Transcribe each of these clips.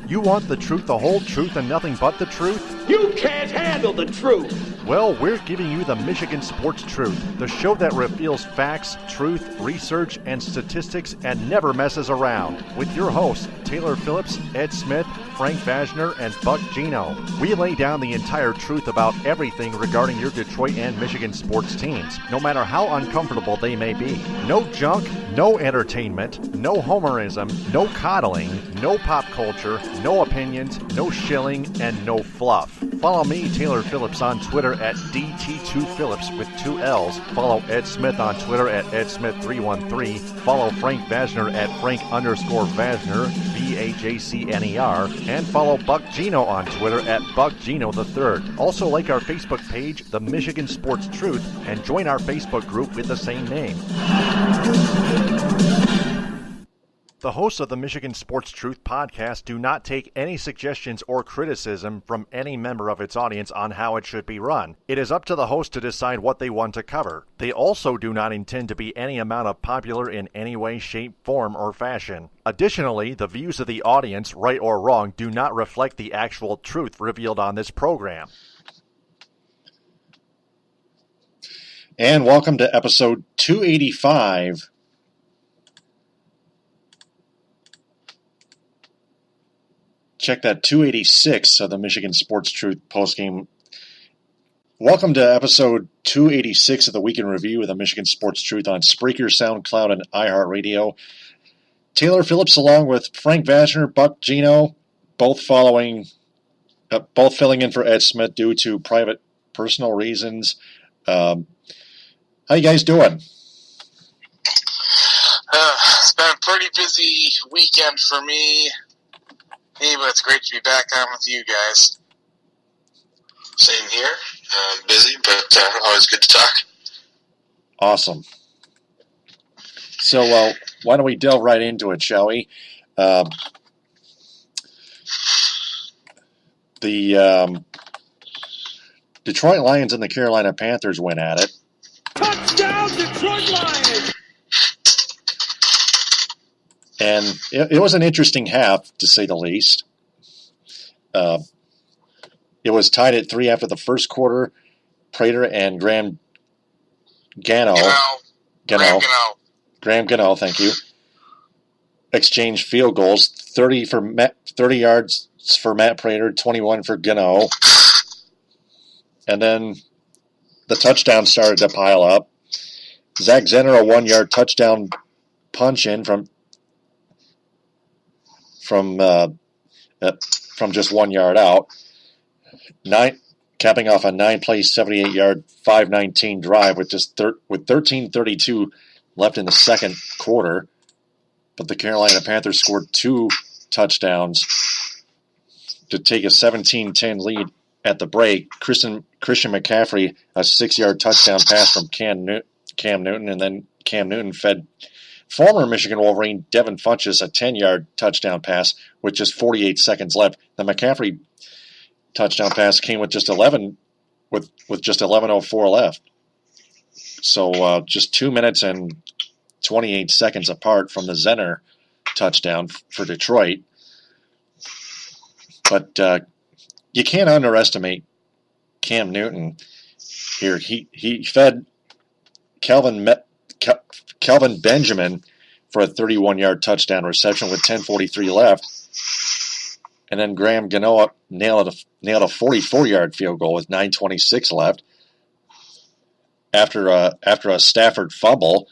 You want the truth, the whole truth, and nothing but the truth? You can't handle the truth! Well, we're giving you the Michigan Sports Truth, the show that reveals facts, truth, research, and statistics and never messes around. With your hosts, Taylor Phillips, Ed Smith, Frank Vajcner, and Buck Geno. We lay down the entire truth about everything regarding your Detroit and Michigan sports teams, no matter how uncomfortable they may be. No junk, no entertainment, no homerism, no coddling, no pop culture, no opinions, no shilling, and no fluff. Follow me, Taylor Phillips, on Twitter at DT2Phillips with 2 L's. Follow Ed Smith on Twitter at EdSmith313. Follow Frank Vajcner at Frank_Vajcner, VAJCNER. And follow Buck Geno on Twitter at BuckGeno3rd. Also like our Facebook page, The Michigan Sports Truth, and join our Facebook group with the same name. The hosts of the Michigan Sports Truth podcast do not take any suggestions or criticism from any member of its audience on how it should be run. It is up to the host to decide what they want to cover. They also do not intend to be any amount of popular in any way, shape, form, or fashion. Additionally, the views of the audience, right or wrong, do not reflect the actual truth revealed on this program. And welcome to episode 285. Check that 286 of the Michigan Sports Truth postgame. Welcome to episode 286 of the Week in Review of the Michigan Sports Truth on Spreaker, SoundCloud, and iHeartRadio. Taylor Phillips along with Frank Vajcner, Buck Geno, both filling in for Ed Smith due to private personal reasons. How you guys doing? It's been a pretty busy weekend for me. Hey, but it's great to be back on with you guys. Same here. Busy, but always good to talk. Awesome. So why don't we delve right into it, shall we? The Detroit Lions and the Carolina Panthers went at it. Touchdown, Detroit Lions! And it was an interesting half, to say the least. It was tied at 3 after the first quarter. Prater and Graham Geno, thank you, exchanged field goals, 30 yards for Matt Prater, 21 for Geno. And then the touchdown started to pile up. Zach Zenner, a 1-yard touchdown punch in from just 1 yard out. Capping off a 9-play, 78-yard, 5:19 drive with 13:32 left in the second quarter. But the Carolina Panthers scored 2 touchdowns to take a 17-10 lead at the break. Christian McCaffrey, a 6-yard touchdown pass from Cam Newton, and then Cam Newton fed former Michigan Wolverine Devin Funchess a 10-yard touchdown pass with just 48 seconds left. The McCaffrey touchdown pass came with just 11:04 left. So just 2 minutes and 28 seconds apart from the Zenner touchdown for Detroit. But you can't underestimate Cam Newton here. He fed Kelvin Benjamin for a 31-yard touchdown reception with 10:43 left. And then Graham Geno nailed a 44-yard field goal with 9:26 left. After a Stafford fumble,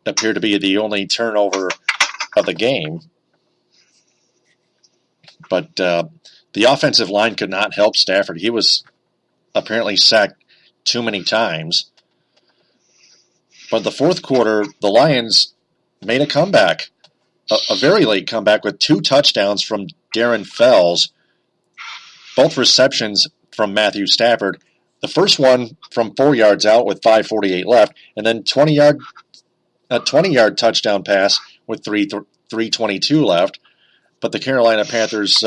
appeared to be the only turnover of the game. But the offensive line could not help Stafford. He was apparently sacked too many times. But the fourth quarter, the Lions made a comeback, a very late comeback with 2 touchdowns from Darren Fells, both receptions from Matthew Stafford. The first one from 4 yards out with 5:48 left, and then a 20-yard touchdown pass with 3:22 left. But the Carolina Panthers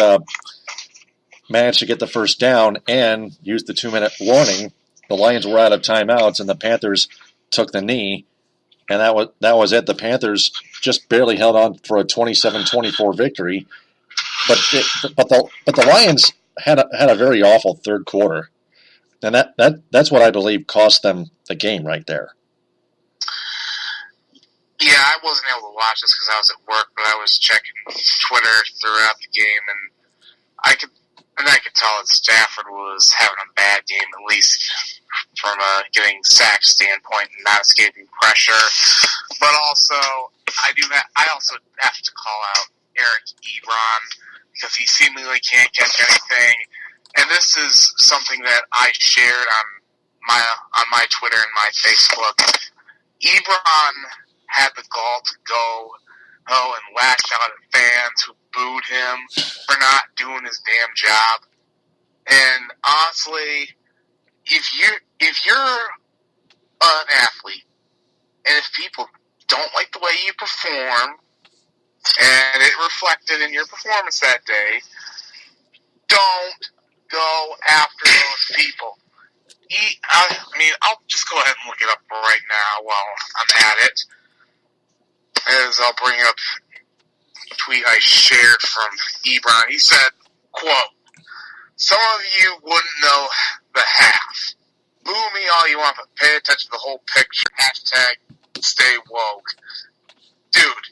managed to get the first down and used the 2-minute warning. The Lions were out of timeouts, and the Panthers took the knee, and that was it. The Panthers just barely held on for a 27-24 victory. But the Lions had a very awful third quarter, and that's what I believe cost them the game right there. Yeah, I wasn't able to watch this because I was at work, but I was checking Twitter throughout the game, and I could tell that Stafford was having a bad game, at least from a getting sacked standpoint and not escaping pressure. But also, I also have to call out Eric Ebron because he seemingly can't catch anything. And this is something that I shared on my Twitter and my Facebook. Ebron had the gall to go and lash out at fans who booed him for not doing his damn job. And honestly, if you're an athlete, and if people don't like the way you perform, and it reflected in your performance that day, don't go after those people. I'll just go ahead and look it up right now while I'm at it. As I'll bring up a tweet I shared from Ebron. He said, quote, "Some of you wouldn't know the half. Boo me all you want, but pay attention to the whole picture. Hashtag stay woke." Dude,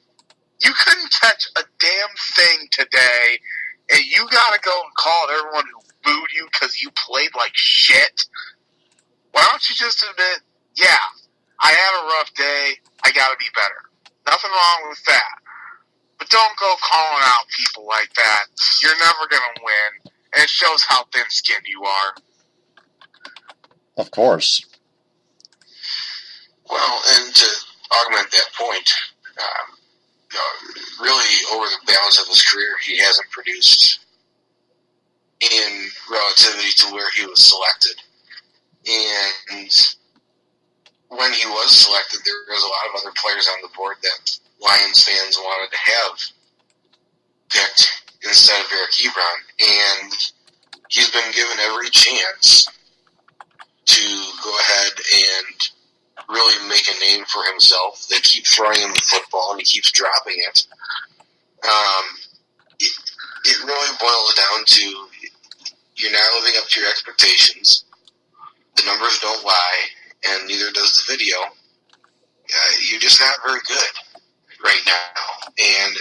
you couldn't catch a damn thing today, and you gotta go and call out everyone who booed you because you played like shit. Why don't you just admit, yeah, I had a rough day, I gotta be better. Nothing wrong with that. But don't go calling out people like that. You're never going to win. And it shows how thin-skinned you are. Of course. Well, and to augment that point, really over the balance of his career, he hasn't produced in relativity to where he was selected. And when he was selected, there was a lot of other players on the board that Lions fans wanted to have picked instead of Eric Ebron. And he's been given every chance to go ahead and really make a name for himself. They keep throwing him the football, and he keeps dropping it. It really boils down to you're not living up to your expectations. The numbers don't lie, and neither does the video. You're just not very good right now. And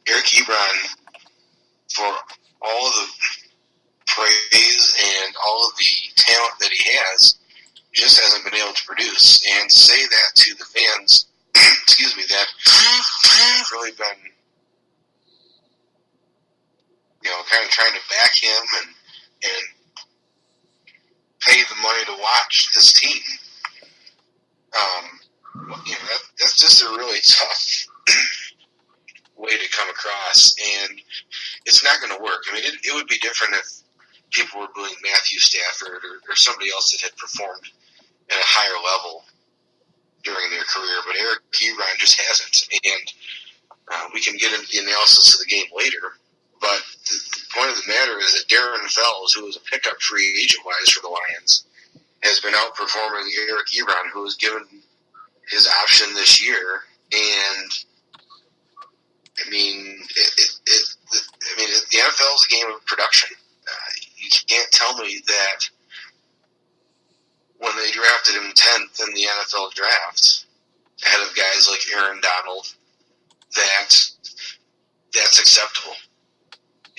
Eric Ebron, for all of the praise and all of the talent that he has, just hasn't been able to produce. And to say that to the fans, excuse me, that have really been, kind of trying to back him and pay the money to watch his team. That's just a really tough way to come across, and it's not going to work. I mean, it would be different if people were booing Matthew Stafford or somebody else that had performed at a higher level during their career, but Eric Ebron just hasn't. And we can get into the analysis of the game later, but the point of the matter is that Darren Fells, who was a pickup free agent-wise for the Lions, has been outperforming Eric Ebron, who was given his option this year. And the NFL is a game of production. You can't tell me that when they drafted him 10th in the NFL draft, ahead of guys like Aaron Donald, that's acceptable.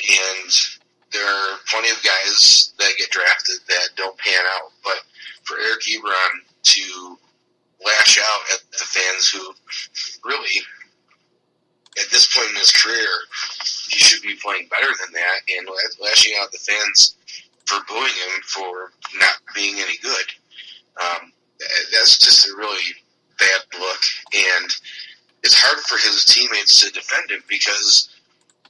And there are plenty of guys that get drafted that don't pan out. But for Eric Ebron to lash out at the fans who really, at this point in his career, he should be playing better than that, and lashing out at the fans for booing him for not being any good, that's just a really bad look. And it's hard for his teammates to defend him because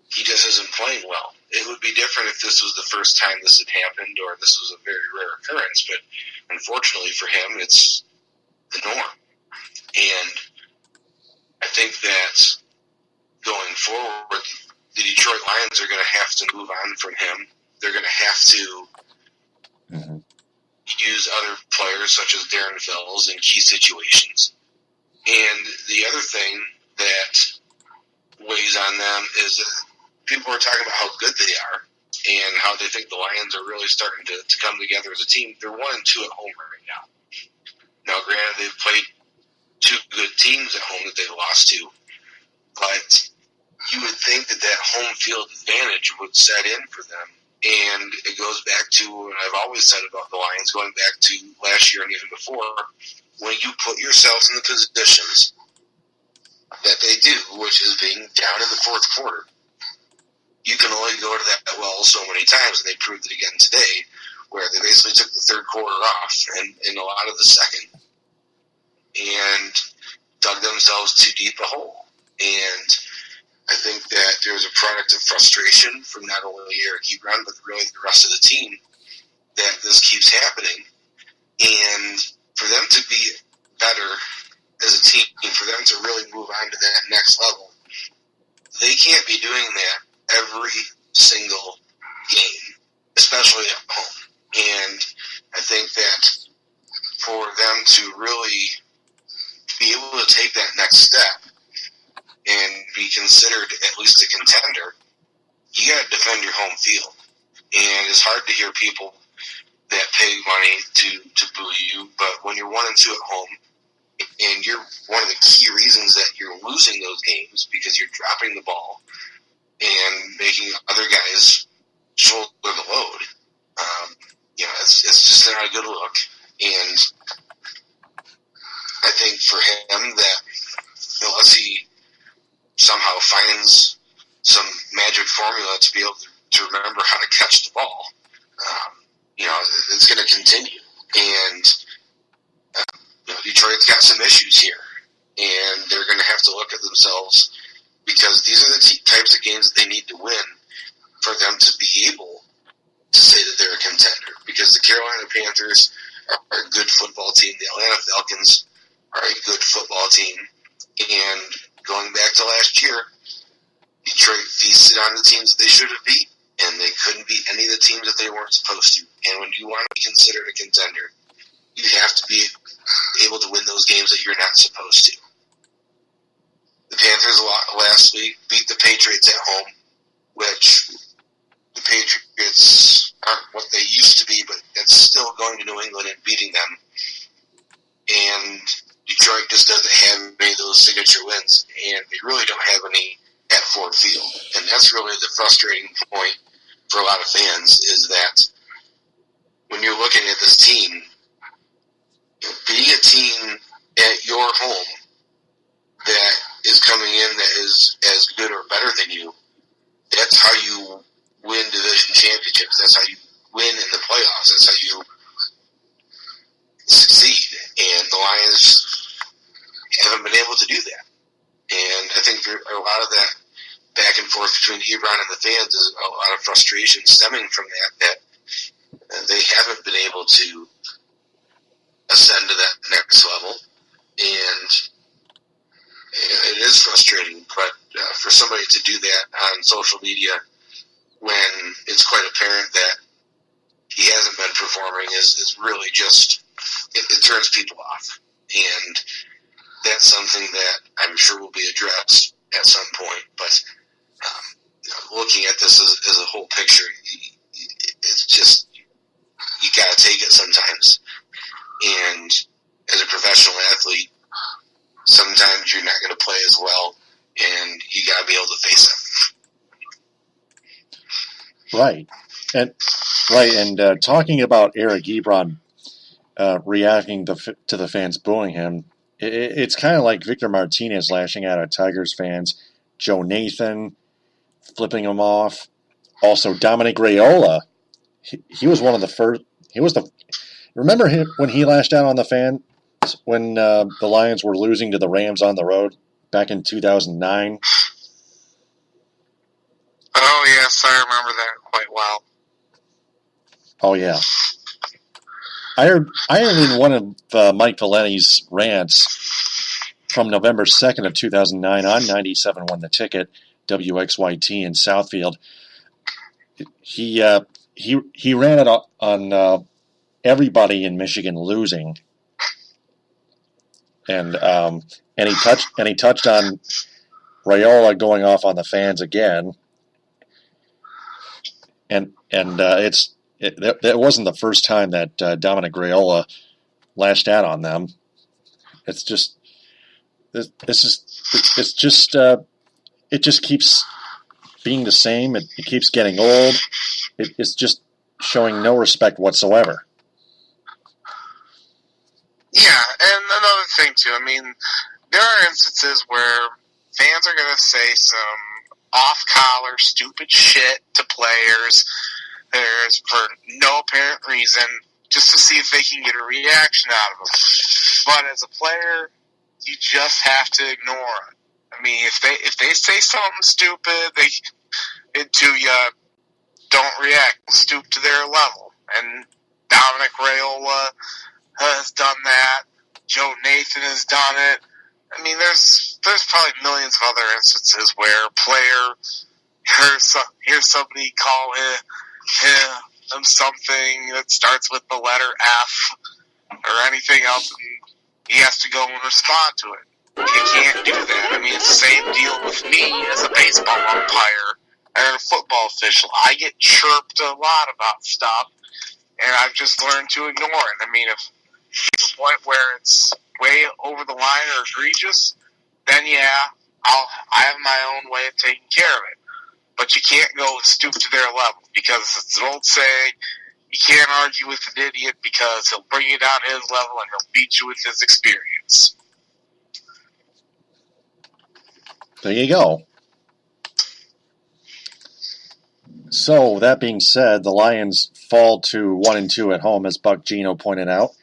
he just isn't playing well. It would be different if this was the first time this had happened or this was a very rare occurrence, but unfortunately for him, it's the norm. And I think that going forward, the Detroit Lions are going to have to move on from him. They're going to have to use other players such as Darren Fells in key situations. And the other thing that weighs on them is that people are talking about how good they are and how they think the Lions are really starting to come together as a team. They're 1-2 at home right now. Now, granted, they've played two good teams at home that they lost to, but you would think that home field advantage would set in for them. And it goes back to what I've always said about the Lions, going back to last year and even before, when you put yourselves in the positions that they do, which is being down in the fourth quarter, you can only go to that well so many times, and they proved it again today, where they basically took the third quarter off and a lot of the second and dug themselves too deep a hole. And I think that there was a product of frustration from not only Eric Ebron, but really the rest of the team, that this keeps happening. And for them to be better as a team, for them to really move on to that next level, they can't be doing that every single game, especially at home. And I think that for them to really be able to take that next step and be considered at least a contender, you got to defend your home field. And it's hard to hear people that pay money to boo you, but when you're 1-2 at home, and you're one of the key reasons that you're losing those games because you're dropping the ball and making other guys shoulder the load, it's just not a good look. And I think for him that unless he somehow finds some magic formula to be able to remember how to catch the ball, it's going to continue. And Detroit's got some issues here, and they're going to have to look at themselves because these are the types of games that they need to win for them to be able to say that they're a contender. Because the Carolina Panthers are a good football team, the Atlanta Falcons are a good football team, and going back to last year, Detroit feasted on the teams that they should have beat, and they couldn't beat any of the teams that they weren't supposed to. And when you want to be considered a contender, you have to be able to win those games that you're not supposed to. The Panthers last week beat the Patriots at home, which the Patriots aren't what they used to be, but it's still going to New England and beating them. And Detroit just doesn't have any of those signature wins, and they really don't have any at Ford Field. And that's really the frustrating point for a lot of fans, is that when you're looking at this team, being a team at your home that is coming in that is as good or better than you, that's how you win division championships. That's how you win in the playoffs. That's how you succeed. And the Lions haven't been able to do that. And I think there a lot of that back and forth between Ebron and the fans is a lot of frustration stemming from that they haven't been able to ascend to that next level. And it is frustrating, but for somebody to do that on social media when it's quite apparent that he hasn't been performing is really just, it turns people off. And that's something that I'm sure will be addressed at some point. But looking at this as a whole picture, it's just, you got to take it sometimes. And as a professional athlete, sometimes you're not going to play as well, and you got to be able to face it. Right. And talking about Eric Ebron reacting to the fans booing him, it's kind of like Victor Martinez lashing out at Tigers fans, Joe Nathan flipping him off. Also, Dominic Raiola, he was one of the first. Remember him when he lashed out on the fans when the Lions were losing to the Rams on the road back in 2009? Oh, yes, I remember that quite well. Oh, yeah. I heard in one of Mike Valenti's rants from November 2nd of 2009 on 97.1 The Ticket, WXYT in Southfield. He ran it on everybody in Michigan losing, and he touched on Raiola going off on the fans again, and that wasn't the first time that Dominic Raiola lashed out on them. It's just it just keeps being the same. It keeps getting old. It's just showing no respect whatsoever. Yeah, and another thing too. I mean, there are instances where fans are going to say some off-collar, stupid shit to players. There's for no apparent reason, just to see if they can get a reaction out of them. But as a player, you just have to ignore it. I mean, if they say something stupid, to you, don't react. Stoop to their level. And Dominic Raiola has done that. Joe Nathan has done it. I mean, there's probably millions of other instances where a player hears somebody call him something that starts with the letter F or anything else, and he has to go and respond to it. You can't do that. I mean, it's the same deal with me as a baseball umpire and a football official. I get chirped a lot about stuff, and I've just learned to ignore it. I mean, if it's a point where it's way over the line or egregious, then yeah, I have my own way of taking care of it. But you can't go stoop to their level, because it's an old saying, you can't argue with an idiot because he'll bring you down his level and he'll beat you with his experience. There you go. So, that being said, the Lions fall to 1-2 at home, as Buck Geno pointed out.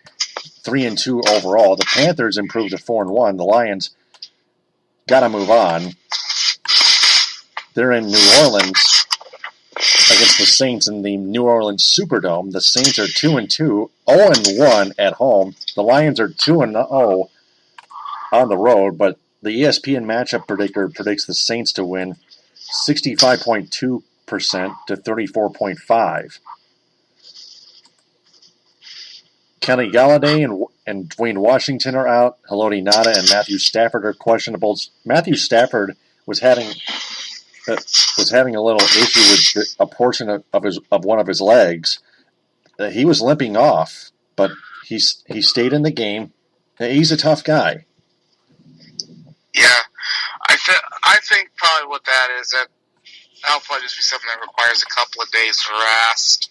3-2 overall. The Panthers improved to 4-1. The Lions got to move on. They're in New Orleans against the Saints in the New Orleans Superdome. The Saints are 2-2, 0-1 at home. The Lions are 2-0 on the road, but the ESPN matchup predictor predicts the Saints to win 65.2% to 34.5%. Kenny Galladay and Dwayne Washington are out. Haloti Ngata and Matthew Stafford are questionable. Matthew Stafford was having a little issue with a portion of one of his legs. He was limping off, but he stayed in the game. He's a tough guy. Yeah, I think probably what that is, that'll probably just be something that requires a couple of days of rest,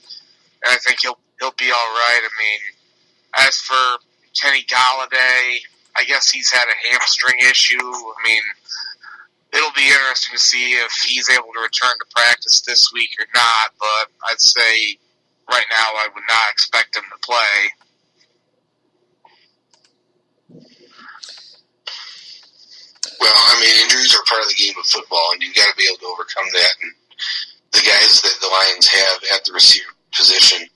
and I think he'll be all right. I mean, as for Kenny Galladay, I guess he's had a hamstring issue. I mean, it'll be interesting to see if he's able to return to practice this week or not, but I'd say right now I would not expect him to play. Well, I mean, injuries are part of the game of football, and you've got to be able to overcome that. And the guys that the Lions have at the receiver position,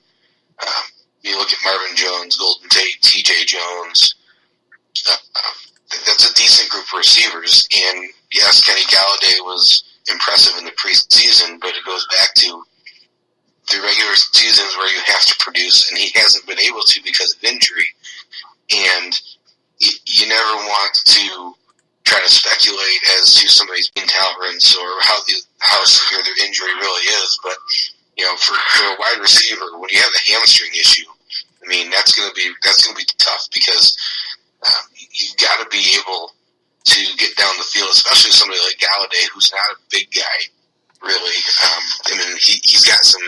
you look at Marvin Jones, Golden Tate, T.J. Jones, that's a decent group of receivers. And yes, Kenny Galladay was impressive in the preseason, but it goes back to the regular seasons where you have to produce, and he hasn't been able to because of injury. And you never want to try to speculate as to somebody's intolerance or how severe their injury really is. But, you know, for a wide receiver, when you have a hamstring issue, I mean, that's going to be tough, because you've got to be able to get down the field, especially somebody like Galladay, who's not a big guy, really. I mean, he's got some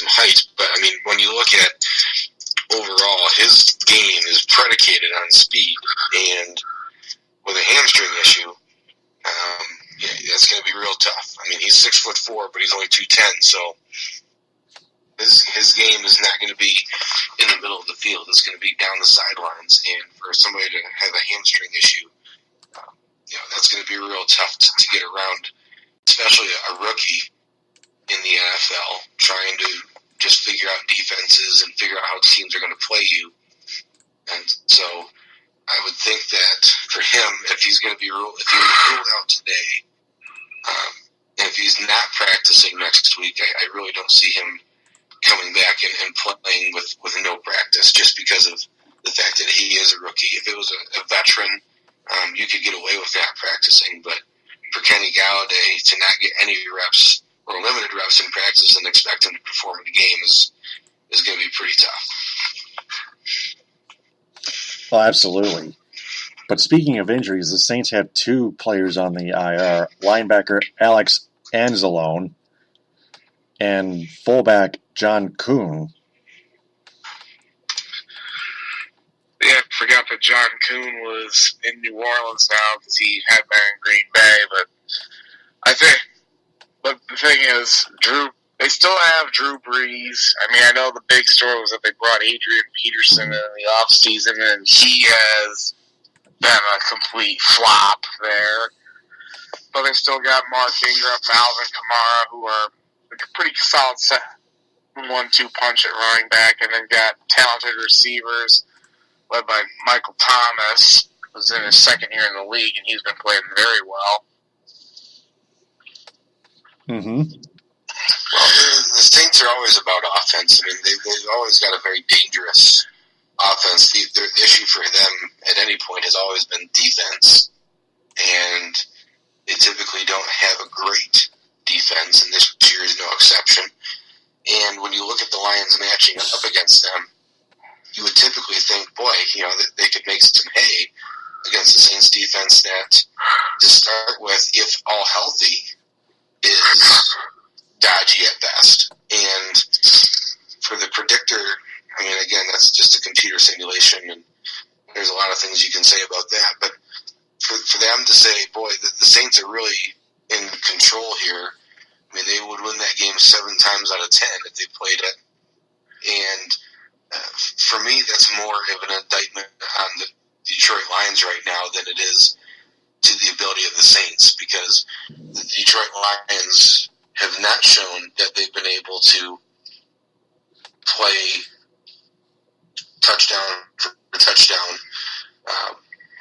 height, but I mean, when you look at overall, his game is predicated on speed, and with a hamstring issue, that's going to be real tough. I mean, he's 6'4", but he's only 210, so his game is not going to be in the middle of the field. It's going to be down the sidelines, and for somebody to have a hamstring issue, that's going to be real tough to get around, especially a rookie in the NFL trying to just figure out defenses and figure out how teams are going to play you. And so I would think that for him, if he's going to be ruled out today, and if he's not practicing next week, I really don't see him coming back and playing with no practice, just because of the fact that he is a rookie. If it was a veteran, you could get away with not practicing, but for Kenny Galladay to not get any reps or limited reps in practice and expect him to perform in the game is going to be pretty tough. Well, absolutely. But speaking of injuries, the Saints have 2 players on the IR, linebacker Alex Anzalone and fullback John Kuhn. Yeah, I forgot that John Kuhn was in New Orleans now because he had been in Green Bay. But the thing is, they still have Drew Brees. I mean, I know the big story was that they brought Adrian Peterson in the offseason, and he has been a complete flop there. But they still got Mark Ingram, Alvin Kamara, who are a pretty solid 1-2 punch at running back, and then got talented receivers led by Michael Thomas, who's in his second year in the league, and he's been playing very well. Mm-hmm. Well, the Saints are always about offense. I mean, they've always got a very dangerous offense. The issue for them at any point has always been defense, and they typically don't have a great defense, and this year is no exception. And when you look at the Lions matching up against them, you would typically think, boy, that they could make some hay against the Saints defense that, to start with, if all healthy, is dodgy at best. And for the predictor, I mean, again, that's just a computer simulation, and there's a lot of things you can say about that. But for them to say, boy, the Saints are really in control here, I mean, they would win that game 7 times out of 10 if they played it. And for me, that's more of an indictment on the Detroit Lions right now than it is to the ability of the Saints, because the Detroit Lions have not shown that they've been able to play touchdown for touchdown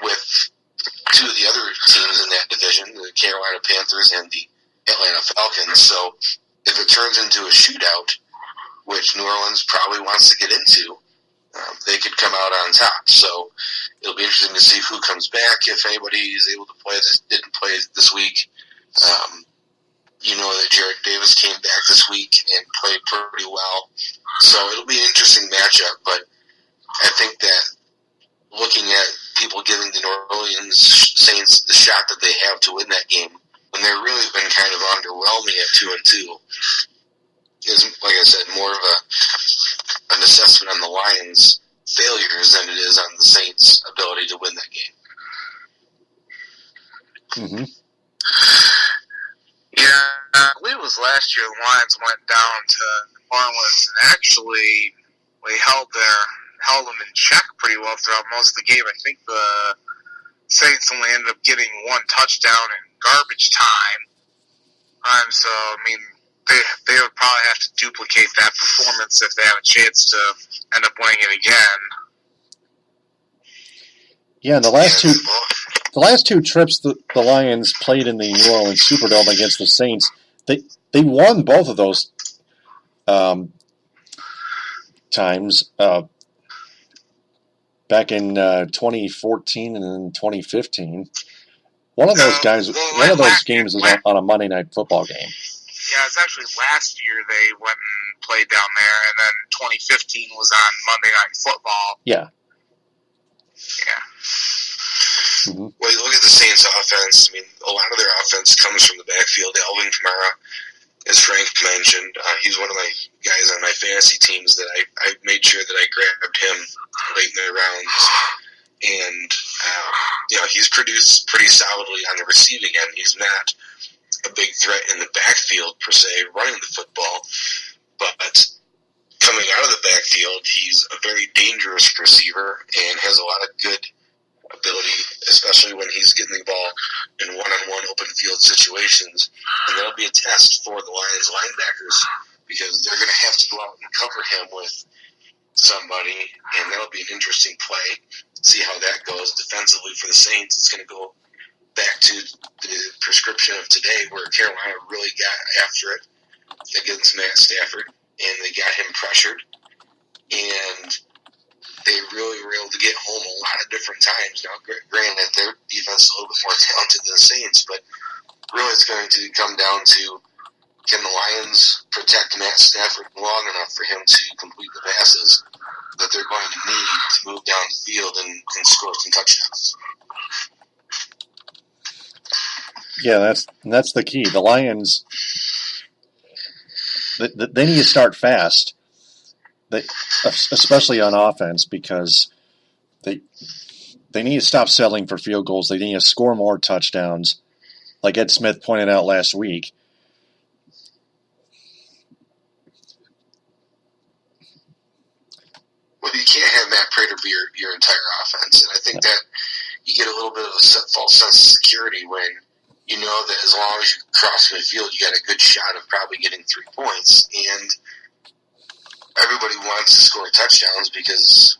with 2 of the other teams in that division, the Carolina Panthers and the Atlanta Falcons. So if it turns into a shootout, which New Orleans probably wants to get into, they could come out on top. So it'll be interesting to see who comes back, if anybody is able to play that didn't play this week. That Jarrett Davis came back this week and played pretty well. So it'll be an interesting matchup, but I think that looking at people giving the New Orleans Saints the shot that they have to win that game, when they've really been kind of underwhelming at 2-2, is, like I said, more of an assessment on the Lions' failures than it is on the Saints' ability to win that game. Mm-hmm. Yeah, I believe it was last year the Lions went down to New Orleans and actually they held them in check pretty well throughout most of the game. I think the Saints only ended up getting 1 touchdown in garbage time. So, I mean, they would probably have to duplicate that performance if they have a chance to end up winning it again. Yeah, the last two trips the Lions played in the New Orleans Superdome against the Saints, they won both of those times back in 2014 and in 2015. One of those games was on a Monday Night Football game. Yeah, it was actually last year they went and played down there, and then 2015 was on Monday Night Football. Yeah. Yeah. Mm-hmm. Well, you look at the Saints' offense, I mean, a lot of their offense comes from the backfield. Alvin Kamara, as Frank mentioned, he's one of my guys on my fantasy teams that I made sure that I grabbed him late in the rounds. And, he's produced pretty solidly on the receiving end. He's not a big threat in the backfield, per se, running the football. But coming out of the backfield, he's a very dangerous receiver and has a lot of good ability, especially when he's getting the ball in one-on-one open field situations. And that'll be a test for the Lions linebackers, because they're going to have to go out and cover him with somebody, and that'll be an interesting play. See how that goes. Defensively for the Saints, it's going to go back to the prescription of today, where Carolina really got after it against Matt Stafford, and they got him pressured, and they really were able to get home a lot of different times. Now, granted, their defense is a little bit more talented than the Saints, but really it's going to come down to can the Lions protect Matt Stafford long enough for him to complete the passes that they're going to need to move down the field and score some touchdowns? Yeah, that's the key. The Lions, they need to start fast, especially on offense, because they need to stop settling for field goals. They need to score more touchdowns, like Ed Smith pointed out last week. Well, you can't have Matt Prater be your entire offense, and I think that you get a little bit of a false sense of security when you know that as long as you cross midfield, you got a good shot of probably getting 3 points. And everybody wants to score touchdowns because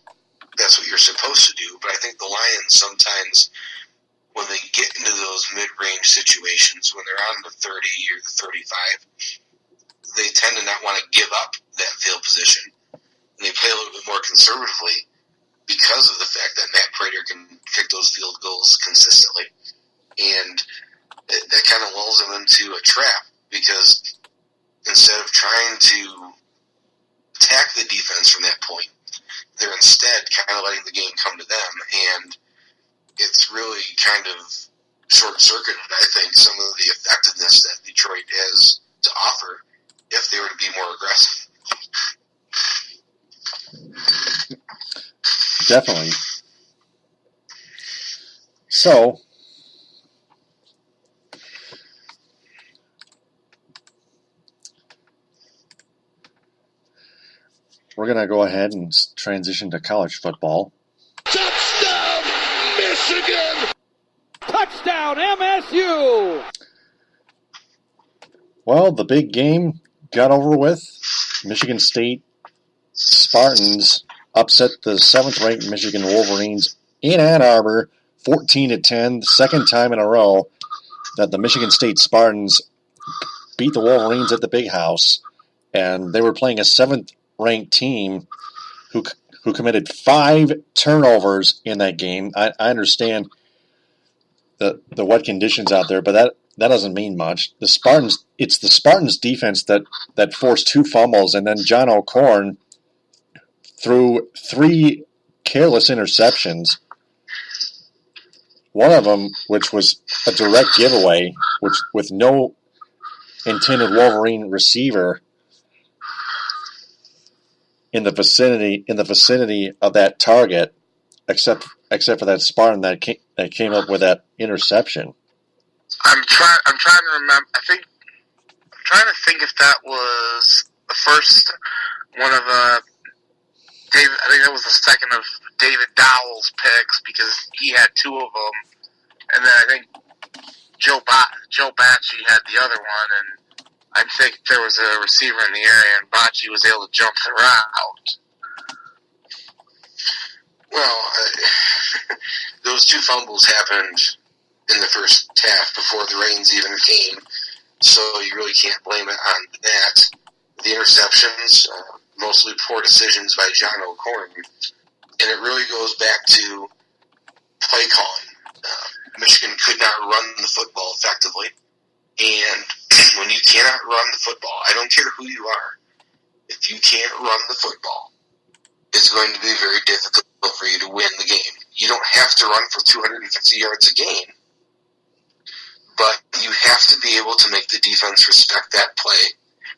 that's what you're supposed to do. But I think the Lions sometimes, when they get into those mid-range situations, when they're on the 30 or the 35, they tend to not want to give up that field position. And they play a little bit more conservatively because of the fact that Matt Prater can kick those field goals consistently. And that kind of lulls them into a trap, because instead of trying to attack the defense from that point, they're instead kind of letting the game come to them, and it's really kind of short-circuited, I think, some of the effectiveness that Detroit has to offer if they were to be more aggressive. Definitely. So, we're going to go ahead and transition to college football. Touchdown, Michigan! Touchdown, MSU! Well, the big game got over with. Michigan State Spartans upset the 7th-ranked Michigan Wolverines in Ann Arbor, 14-10, the second time in a row that the Michigan State Spartans beat the Wolverines at the Big House, and they were playing a 7th-ranked team who committed 5 turnovers in that game. I understand the wet conditions out there, but that doesn't mean much. It's the Spartans defense that forced 2 fumbles, and then John O'Corn threw 3 careless interceptions. One of them, which was a direct giveaway, which with no intended Wolverine receiver in the vicinity of that target, except for that Spartan that came up with that interception. I'm trying to remember. I'm trying to think if that was the first one of David. I think that was the second of David Dowell's picks, because he had 2 of them, and then I think Joe Bacci had the other one, and I think there was a receiver in the area, and Bacci was able to jump the route. Well, those 2 fumbles happened in the first half before the rains even came, so you really can't blame it on that. The interceptions, mostly poor decisions by John O'Corn, and it really goes back to play calling. Michigan could not run the football effectively, and when you cannot run the football, I don't care who you are, if you can't run the football, it's going to be very difficult for you to win the game. You don't have to run for 250 yards a game, but you have to be able to make the defense respect that play,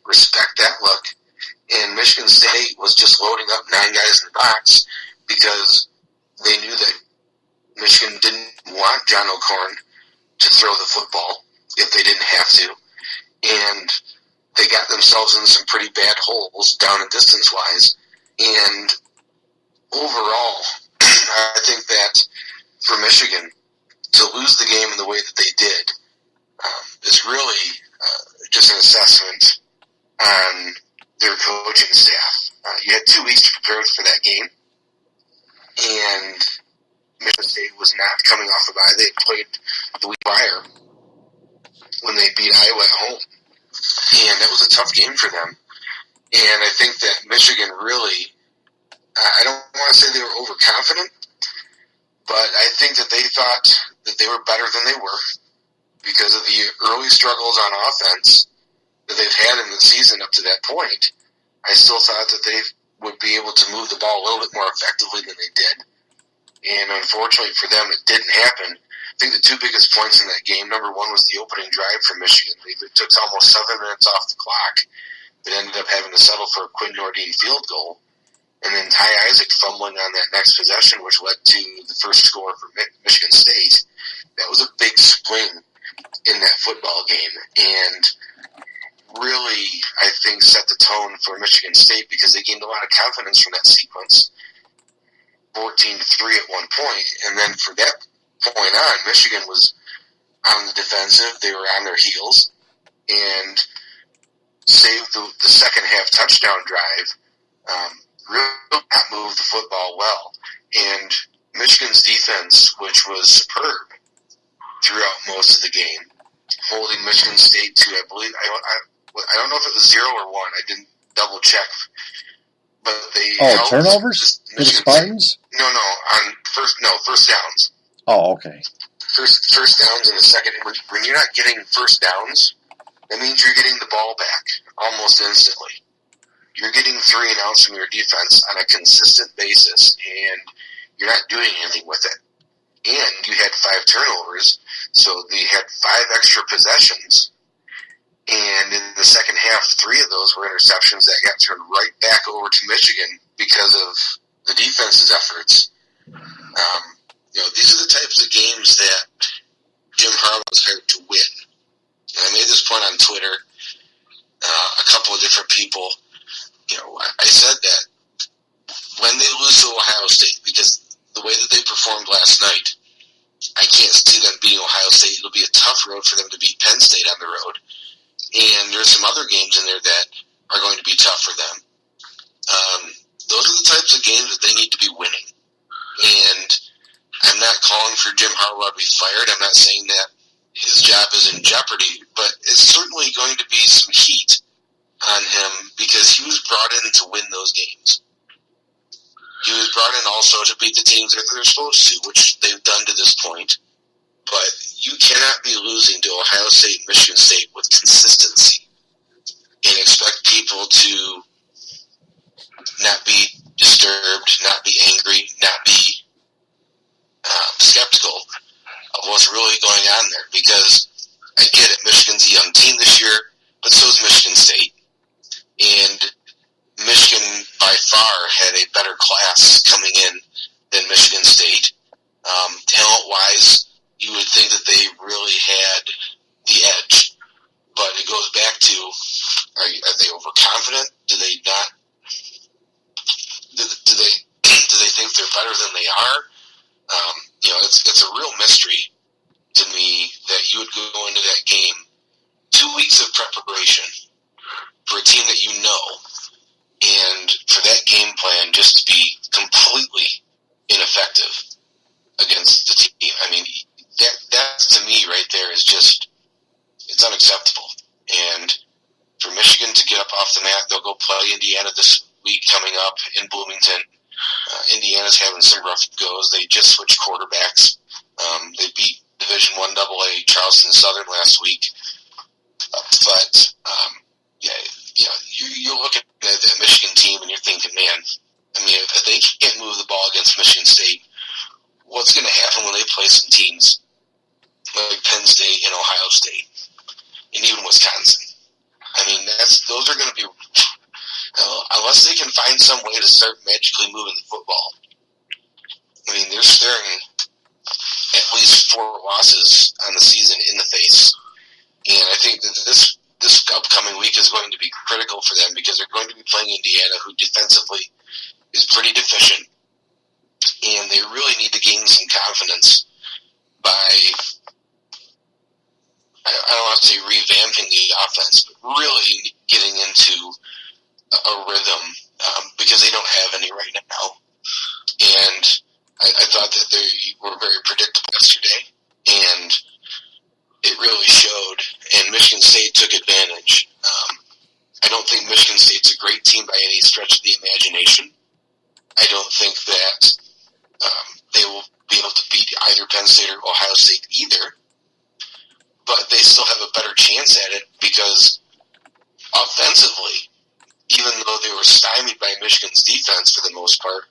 respect that look. And Michigan State was just loading up 9 guys in the box because they knew that Michigan didn't want John O'Corn to throw the football if they didn't have to. And they got themselves into some pretty bad holes down and distance-wise. And overall, I think that for Michigan to lose the game in the way that they did is really just an assessment on their coaching staff. You had 2 weeks to prepare for that game, and Michigan State was not coming off the bye. They played the week prior when they beat Iowa at home, and that was a tough game for them. And I think that Michigan really, I don't want to say they were overconfident, but I think that they thought that they were better than they were because of the early struggles on offense. that they've had in the season up to that point, I still thought that they would be able to move the ball a little bit more effectively than they did. And unfortunately for them, it didn't happen. I think the two biggest points in that game, number one was the opening drive for Michigan. It took almost 7 minutes off the clock, but ended up having to settle for a Quinn Nordine field goal. And then Ty Isaac fumbling on that next possession, which led to the first score for Michigan State. That was a big swing in that football game. And really, I think, set the tone for Michigan State because they gained a lot of confidence from that sequence. 14-3 at one point. And then for that point on, Michigan was on the defensive. They were on their heels and saved the second half touchdown drive. Really not moved the football well. And Michigan's defense, which was superb throughout most of the game, holding Michigan State to, I believe, I don't know if it was 0 or 1. I didn't double check. But they held turnovers for the Spartans? No, first downs. Oh, okay. First downs in the second. When you're not getting first downs, that means you're getting the ball back almost instantly. You're getting 3 and outs from your defense on a consistent basis, and you're not doing anything with it. And you had 5 turnovers, so they had 5 extra possessions. And in the second half, 3 of those were interceptions that got turned right back over to Michigan because of the defense's efforts. These are the types of games that Jim Harbaugh was hired to win. And I made this point on Twitter. A couple of different people. I said that when they lose to Ohio State, because the way that they performed last night, I can't see them beating Ohio State. It'll be a tough road for them to beat Penn State on the road. And there's some other games in there that are going to be tough for them. Those are the types of games that they need to be winning. And I'm not calling for Jim Harbaugh to be fired. I'm not saying that his job is in jeopardy, but it's certainly going to be some heat on him because he was brought in to win those games. He was brought in also to beat the teams that they're supposed to, which they've done to this point. But you cannot be losing to Ohio State and Michigan State with consistency and expect people to not be disturbed, not be angry, not be skeptical of what's really going on there. Because I get it, Michigan's a young team this year, but so is Michigan State. And Michigan, by far, had a better class coming in than Michigan State. Talent-wise, you would think that they really had the edge. But it goes back to, are they overconfident? Do they not? Do they think they're better than they are? It's a real mystery to me that you would go into that game 2 weeks of preparation for a team that you know, and for that game plan just to be completely ineffective against the team. I mean, that to me right there is just, it's unacceptable. And for Michigan to get up off the mat, they'll go play Indiana this week coming up in Bloomington. Indiana's having some rough goes. They just switched quarterbacks. They beat Division I AA Charleston Southern last week. You're looking at that Michigan team and you're thinking, man, I mean, if they can't move the ball against Michigan State, what's going to happen when they play some teams like Penn State and Ohio State and even Wisconsin? I mean, those are going to be, unless they can find some way to start magically moving the football. I mean, they're staring at least 4 losses on the season in the face. And I think that this upcoming week is going to be critical for them because they're going to be playing Indiana, who defensively is pretty deficient. And they really need to gain some confidence by, I don't want to say revamping the offense, but really getting into a rhythm because they don't have any right now. And I thought that they were very predictable yesterday, and it really showed, and Michigan State took advantage. I don't think Michigan State's a great team by any stretch of the imagination. I don't think that they will be able to beat either Penn State or Ohio State either, but they still have a better chance at it because by Michigan's defense for the most part.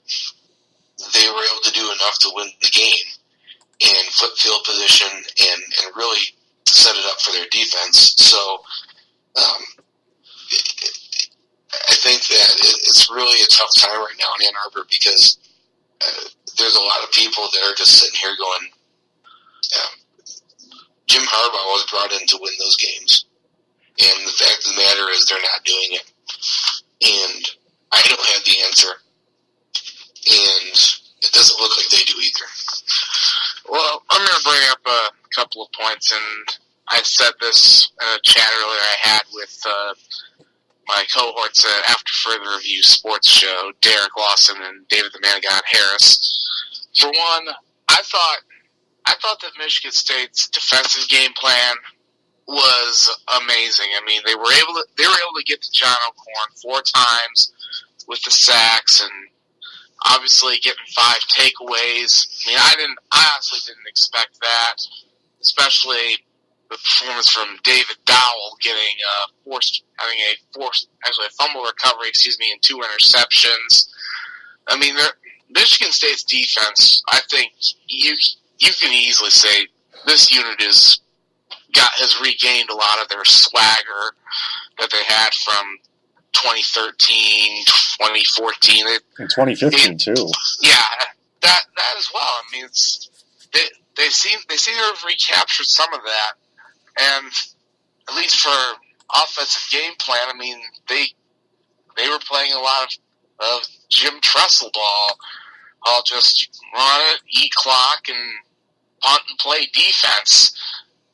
They were able to do enough to win the game and flip field position and really set it up for their defense. So I think that it's really a tough time right now in Ann Arbor because there's a lot of people that are just sitting here going, Jim Harbaugh was brought in to win those games. And the fact of the matter is they're not doing it. And I don't have the answer. And it doesn't look like they do either. Well, I'm going to bring up a couple of points, and I said this in a chat earlier I had with my cohorts at After Further Review sports show, Derek Lawson and David the Man God Harris. For one, I thought that Michigan State's defensive game plan was amazing. I mean, they were able to get to John O'Korn 4 times with the sacks and obviously getting 5 takeaways. I mean, I honestly didn't expect that, especially the performance from David Dowell getting a fumble recovery, and 2 interceptions. I mean, Michigan State's defense, I think you can easily say this unit has regained a lot of their swagger that they had from 2013, 2014. In 2015 too. Yeah, that as well. I mean, they seem to have recaptured some of that, and at least for offensive game plan, I mean, they were playing a lot of Jim Tressel ball. I'll just run it, eat clock, and punt and play defense.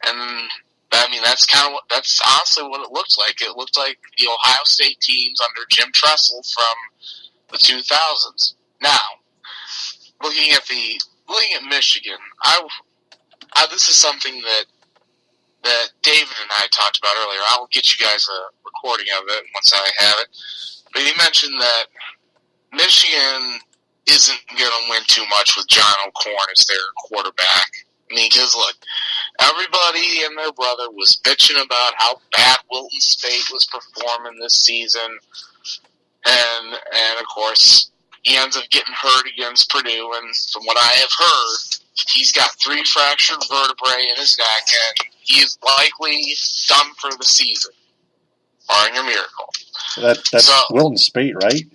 And I mean, that's honestly what it looked like. It looked like the Ohio State teams under Jim Tressel from the 2000s. Now, looking at Michigan, this is something that David and I talked about earlier. I will get you guys a recording of it once I have it. But he mentioned that Michigan isn't going to win too much with John O'Korn as their quarterback. I mean, because look, everybody and their brother was bitching about how bad Wilton Speight was performing this season, and of course he ends up getting hurt against Purdue. And from what I have heard, he's got 3 fractured vertebrae in his neck, and he is likely done for the season, barring a miracle. That's Wilton Speight, right?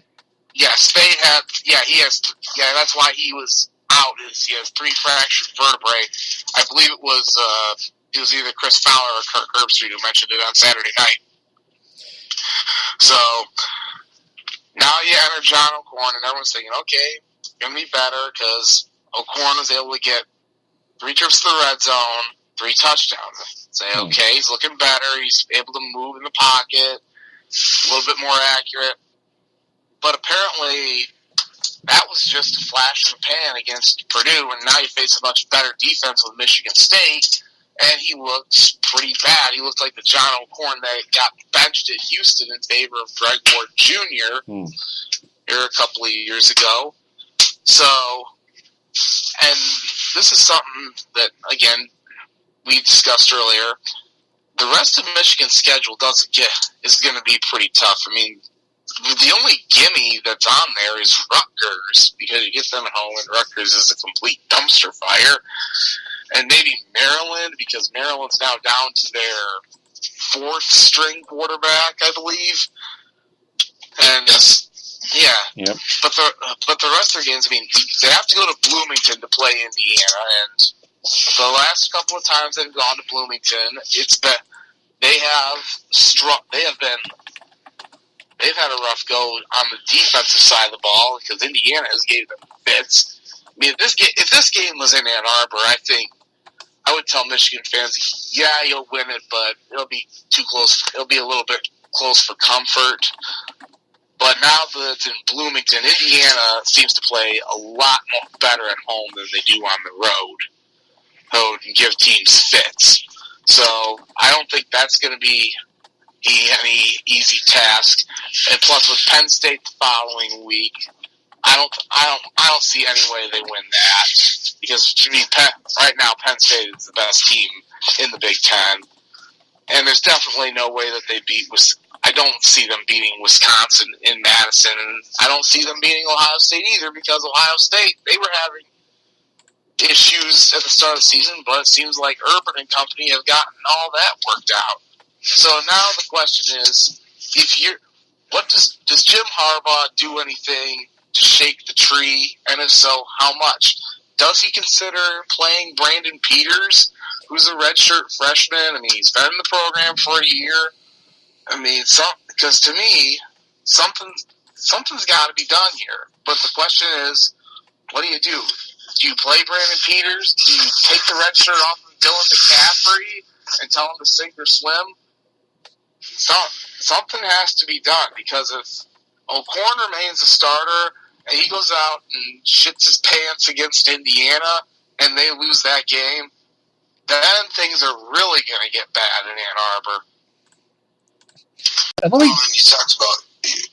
Yeah, Speight that's why he was out. He has 3 fractured vertebrae. I believe it was either Chris Fowler or Kirk Herbstreit who mentioned it on Saturday night. So now you enter John O'Korn, and everyone's thinking, okay, it's going to be better because O'Korn was able to get 3 trips to the red zone, 3 touchdowns. Say, okay, he's looking better. He's able to move in the pocket, a little bit more accurate. But apparently that was just a flash in the pan against Purdue, and now you face a much better defense with Michigan State, and he looks pretty bad. He looked like the John O'Korn that got benched at Houston in favor of Greg Ward Jr. Here a couple of years ago. So, and this is something that, again, we discussed earlier. The rest of Michigan's schedule is going to be pretty tough. I mean, the only gimme that's on there is Rutgers, because you get them at home, and Rutgers is a complete dumpster fire. And maybe Maryland, because Maryland's now down to their 4th string quarterback, I believe. And yeah, yep. But the rest of their games, I mean, they have to go to Bloomington to play Indiana, and the last couple of times they've gone to Bloomington, they've had a rough go on the defensive side of the ball because Indiana has gave them fits. I mean, if this game was in Ann Arbor, I think I would tell Michigan fans, yeah, you'll win it, but it'll be too close. It'll be a little bit close for comfort. But now that it's in Bloomington, Indiana seems to play a lot more better at home than they do on the road. And give teams fits. So I don't think that's going to be any easy task. And plus, with Penn State the following week, I don't see any way they win that, because to me, right now Penn State is the best team in the Big Ten, and there's definitely no way that they beat. I don't see them beating Wisconsin in Madison, and I don't see them beating Ohio State either, because Ohio State, they were having issues at the start of the season, but it seems like Urban and company have gotten all that worked out. So now the question is, does Jim Harbaugh do anything to shake the tree, and if so, how much? Does he consider playing Brandon Peters, who's a redshirt freshman? I mean, he's been in the program for a year. I mean, because to me, something's got to be done here. But the question is, what do? Do you play Brandon Peters? Do you take the red shirt off of Dylan McCaffrey and tell him to sink or swim? Something has to be done, because if O'Korn remains a starter and he goes out and shits his pants against Indiana and they lose that game, then things are really going to get bad in Ann Arbor. And you talked about...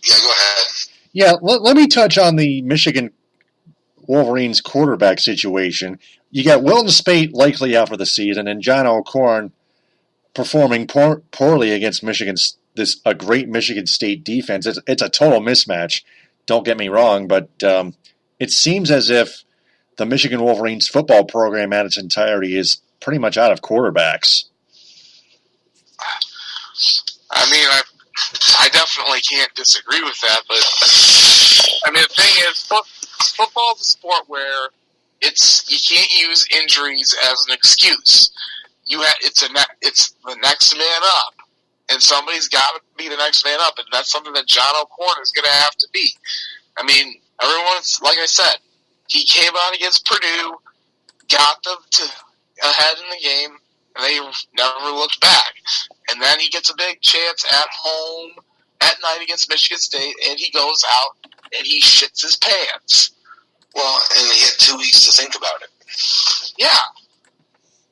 Yeah, go ahead. Yeah, let me touch on the Michigan Wolverines quarterback situation. You got Wilton Spate likely out for the season, and John O'Korn performing poorly against a great Michigan State defense. It's a total mismatch. Don't get me wrong, but it seems as if the Michigan Wolverines football program at its entirety is pretty much out of quarterbacks. I mean, I definitely can't disagree with that, but I mean, the thing is, football is a sport where you can't use injuries as an excuse. It's the next man up, and somebody's got to be the next man up, and that's something that John O'Korn is going to have to be. I mean, everyone's, like I said, he came out against Purdue, got them ahead in the game, and they never looked back. And then he gets a big chance at home at night against Michigan State, and he goes out and he shits his pants. Well, and he had 2 weeks to think about it. Yeah.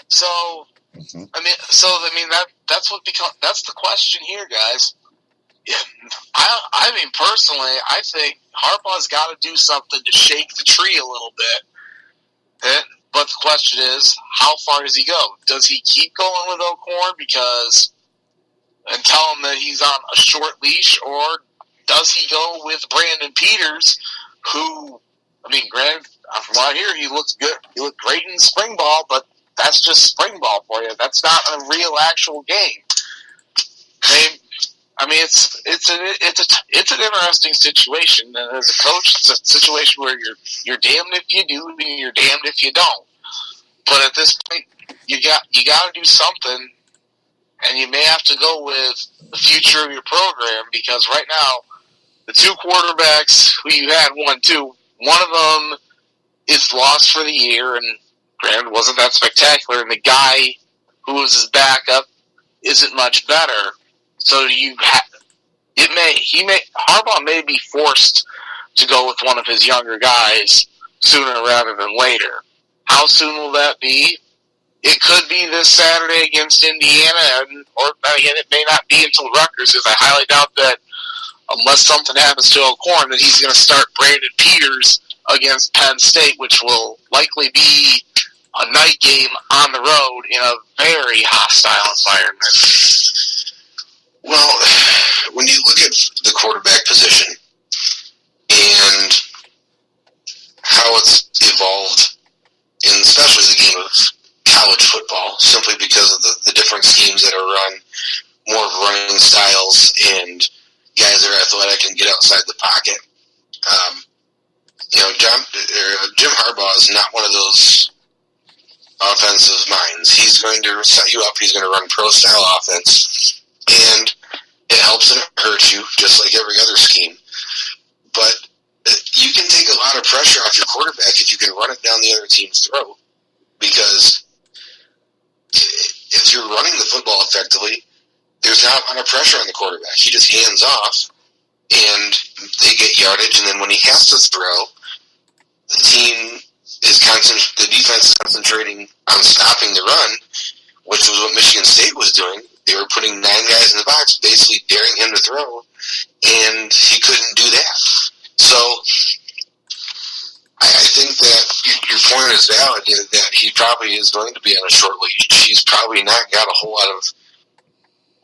So, that's the question here, guys. Yeah, I mean, personally, I think Harbaugh's got to do something to shake the tree a little bit. But the question is, how far does he go? Does he keep going with O'Korn and tell him that he's on a short leash, or does he go with Brandon Peters, who, I mean, granted, from what I hear, he looks good. He looked great in spring ball, but that's just spring ball for you. That's not a real actual game. I mean, it's an interesting situation, and as a coach, it's a situation where you're damned if you do and you're damned if you don't. But at this point, you got to do something, and you may have to go with the future of your program, because right now, the two quarterbacks who you had one of them is lost for the year, and granted, wasn't that spectacular, and the guy who was his backup isn't much better. So Harbaugh may be forced to go with one of his younger guys sooner rather than later. How soon will that be? It could be this Saturday against Indiana, or again, it may not be until Rutgers, because I highly doubt that, unless something happens to O'Korn, that he's going to start Brandon Peters against Penn State, which will likely be a night game on the road in a very hostile environment. Well, when you look at the quarterback position and how it's evolved, in especially the game of college football, simply because of the different schemes that are run, more of running styles, and guys that are athletic and get outside the pocket. Jim Harbaugh is not one of those offensive minds. He's going to set you up. He's going to run pro-style offense, and it helps and it hurts you, just like every other scheme. But you can take a lot of pressure off your quarterback if you can run it down the other team's throat, because if you're running the football effectively, there's not a lot of pressure on the quarterback. He just hands off, and they get yardage, and then when he has to throw, the defense is concentrating on stopping the run, which was what Michigan State was doing. They were putting 9 guys in the box, basically daring him to throw, and he couldn't do that. So I think that your point is valid, that he probably is going to be on a short leash. He's probably not got a whole lot of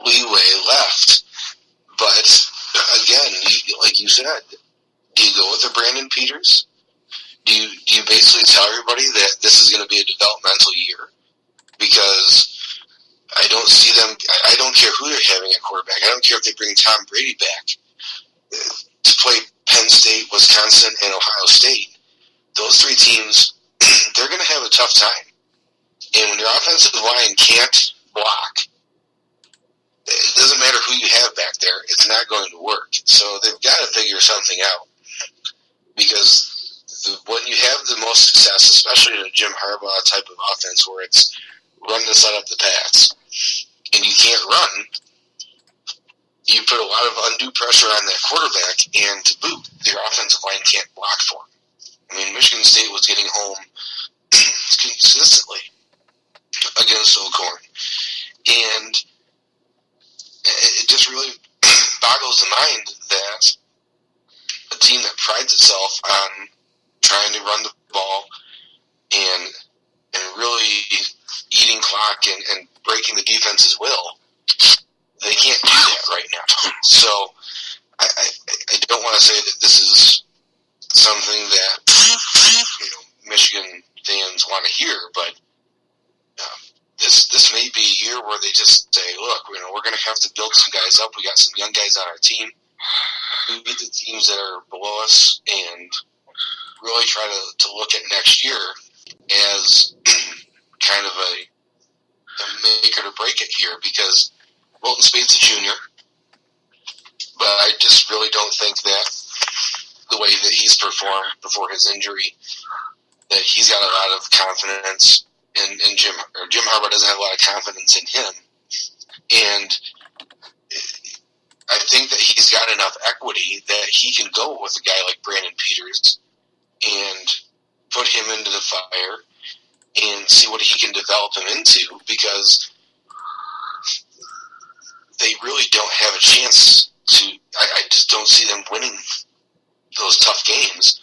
leeway left. But you said, do you go with a Brandon Peters? Do you basically tell everybody that this is going to be a developmental year? Because I don't see them. I don't care who they're having at quarterback. I don't care if they bring Tom Brady back to play Penn State, Wisconsin, and Ohio State. Those three teams, they're going to have a tough time. And when your offensive line can't block, it doesn't matter who you have back there. It's not going to work. So they've got to figure something out. Because when you have the most success, especially in a Jim Harbaugh type of offense where it's run to set up the pass, and you can't run, you put a lot of undue pressure on that quarterback, and to boot, their offensive line can't block for him. I mean, Michigan State was getting home consistently against Alcorn. And it just really boggles the mind that a team that prides itself on trying to run the ball and really eating clock and breaking the defense's will, they can't do that right now. So I don't want to say that this is something that Michigan fans want to hear, but this may be a year where they just say, look, we're going to have to build some guys up. We got some young guys on our team. We beat the teams that are below us and really try to look at next year as kind of a make it or break it here, because Wilton Spade's a junior, but I just really don't think that the way that he's performed before his injury, that he's got a lot of confidence in Jim Harbaugh doesn't have a lot of confidence in him. And I think that he's got enough equity that he can go with a guy like Brandon Peters and put him into the fire and see what he can develop him into, because they really don't have a chance to. I just don't see them winning those tough games.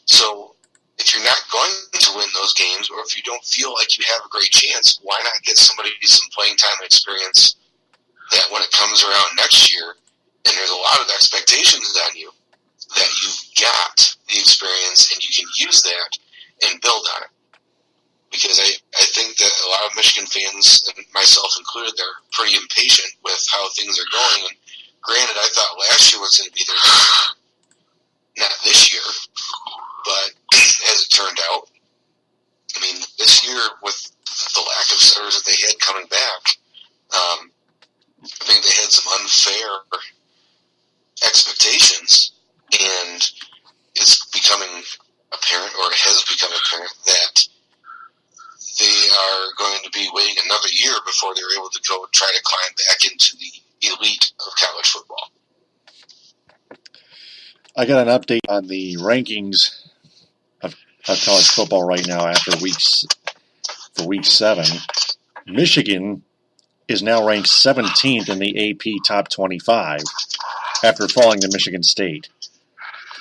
So if you're not going to win those games, or if you don't feel like you have a great chance, why not get somebody some playing time experience that when it comes around next year, and there's a lot of expectations on you, that you've got the experience and you can use that and build on it. Because I think that a lot of Michigan fans, and myself included, they're pretty impatient with how things are going. And granted, I thought last year was going to be their year. Not this year, but as it turned out, I mean, this year with the lack of starters that they had coming back, I think they had some unfair expectations, and it's becoming apparent, or it has become apparent, that they are going to be waiting another year before they're able to go try to climb back into the elite of college football. I got an update on the rankings of college football right now after week 7. Michigan is now ranked 17th in the AP Top 25 after falling to Michigan State.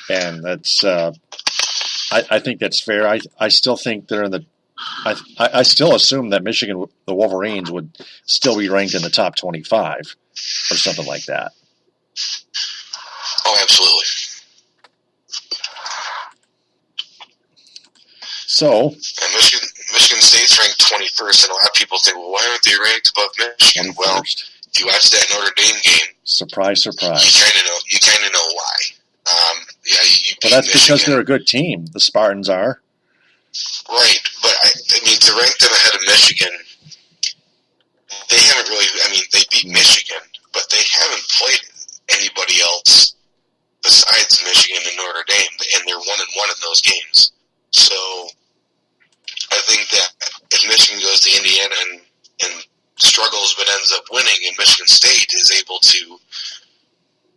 And that's I think that's fair. I still think they're in the I still assume that Michigan, the Wolverines, would still be ranked in the top 25 or something like that. Oh, absolutely. So, and Michigan State's ranked 21st, and a lot of people think, well, why aren't they ranked above Michigan? Well, if you watch that Notre Dame game, surprise, you kind of know why. But that's Michigan. Because they're a good team. The Spartans are. Right, but I mean, to rank them ahead of Michigan, they haven't really. I mean, they beat Michigan, but they haven't played anybody else besides Michigan and Notre Dame, and they're 1-1 in those games. So I think that if Michigan goes to Indiana and struggles but ends up winning, and Michigan State is able to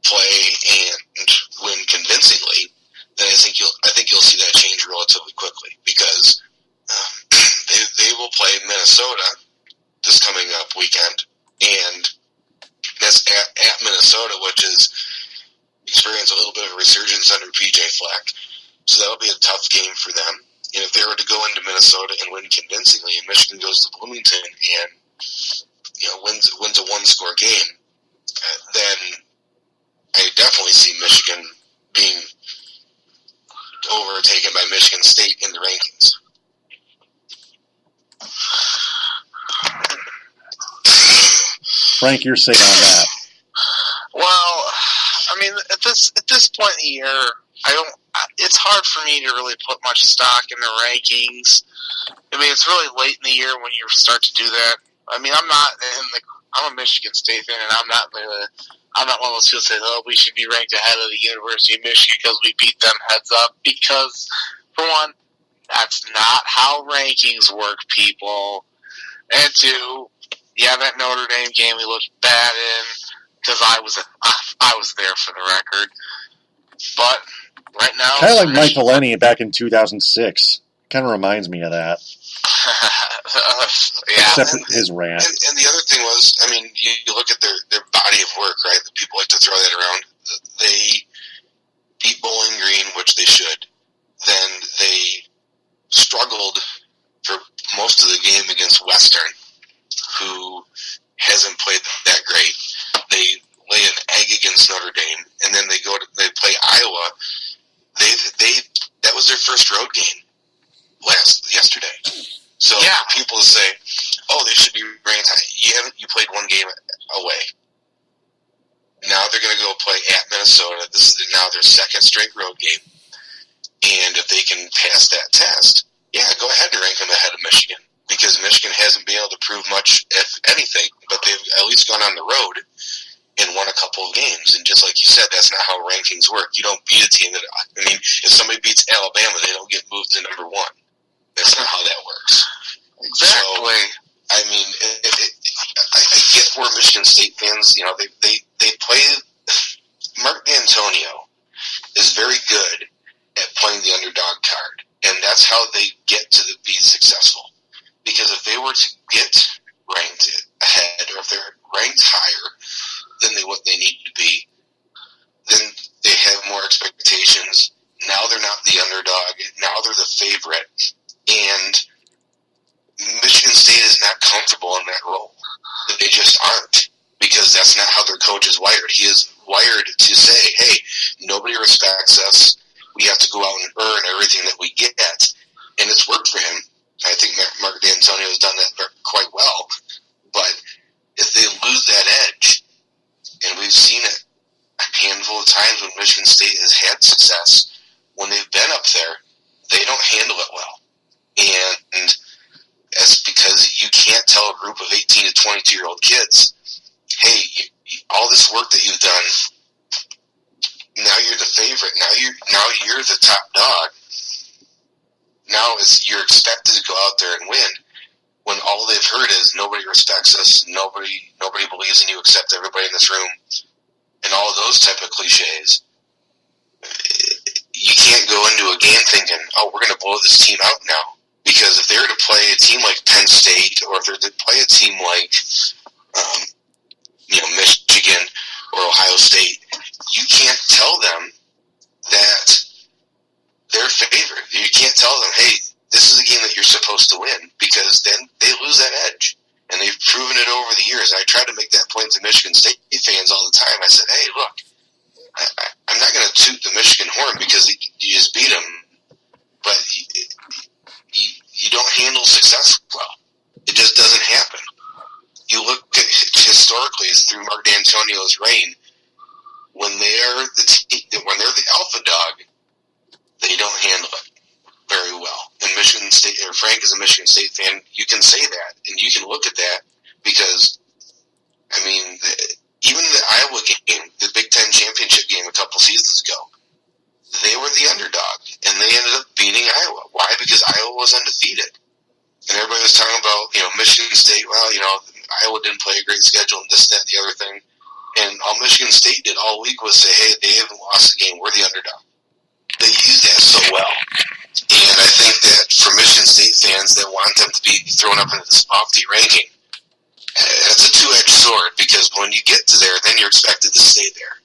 play and win convincingly, then I think you'll see that change relatively quickly, because they will play Minnesota this coming up weekend, and that's at Minnesota, which is experienced a little bit of a resurgence under PJ Fleck. So that'll be a tough game for them. And if they were to go into Minnesota and win convincingly, and Michigan goes to Bloomington and wins a one-score game, then I definitely see Michigan being overtaken by Michigan State in the rankings. Frank, your say on that? Well, I mean, at this point in the year, it's hard for me to really put much stock in the rankings. I mean, it's really late in the year when you start to do that. I mean, I'm a Michigan State fan, and I'm not one of those who say, "Oh, we should be ranked ahead of the University of Michigan because we beat them heads up." Because, for one, that's not how rankings work, people. And two, yeah, that Notre Dame game we looked bad in because I was there for the record. But right now, kind of like Michael Lenny back in 2006. Kind of reminds me of that. Yeah. Except his rant. And the other thing was, I mean, you look at their body of work, right? The people like to throw that around. They beat Bowling Green, which they should. Then they struggled for most of the game against Western, who hasn't played that great. They lay an egg against Notre Dame, and then they play Iowa. That was their first road game yesterday. So people say, "Oh, they should be ranked high." You played one game away. Now they're going to go play at Minnesota. This is now their second straight road game, and if they can pass that test, go ahead and rank them ahead of Michigan, because Michigan hasn't been able to prove much, if anything, but they've at least gone on the road and won a couple of games. And just like you said, that's not how rankings work. You don't beat a team if somebody beats Alabama, they don't get moved to number one. That's not how that works. Exactly. So, I mean, I get where Michigan State fans, they play. Mark D'Antonio is very good at playing the underdog card, and that's how they get to be successful. Because if they were to get ranked ahead, or if they're ranked higher than what they need to be, then they have more expectations. Now they're not the underdog. Now they're the favorite. And Michigan State is not comfortable in that role. They just aren't, because that's not how their coach is wired. He is wired to say, "Hey, nobody respects us. We have to go out and earn everything that we get." And it's worked for him. I think Mark D'Antonio has done that quite well. But if they lose that edge, and we've seen it a handful of times when Michigan State has had success, when they've been up there, they don't handle it well. And that's because you can't tell a group of 18 to 22-year-old kids, "Hey, all this work that you've done, now you're the favorite. Now you're the top dog. Now you're expected to go out there and win." When all they've heard is, "Nobody respects us. Nobody believes in you except everybody in this room," and all of those type of cliches. You can't go into a game thinking, "Oh, we're going to blow this team out now." Because if they were to play a team like Penn State, or if they were to play a team like Michigan or Ohio State, you can't tell them that they're favored. You can't tell them, "Hey, this is a game that you're supposed to win," because then they lose that edge. And they've proven it over the years. I try to make that point to Michigan State fans all the time. I said, "Hey, look, I'm not going to toot the Michigan horn because you just beat them, but you don't handle success well. It just doesn't happen." You look at historically through Mark D'Antonio's reign, when they're the alpha dog, they don't handle it very well. And Michigan State, or Frank is a Michigan State fan, you can say that, and you can look at that, because I mean, even the Iowa game, the Big Ten championship game a couple seasons ago, they were the underdog, and they ended up beating Iowa. Why? Because Iowa was undefeated. And everybody was talking about, Michigan State, Iowa didn't play a great schedule and this, that, and the other thing. And all Michigan State did all week was say, "Hey, they haven't lost the game. We're the underdog." They used that so well. And I think that for Michigan State fans that want them to be thrown up into this lofty ranking, that's a two-edged sword, because when you get to there, then you're expected to stay there.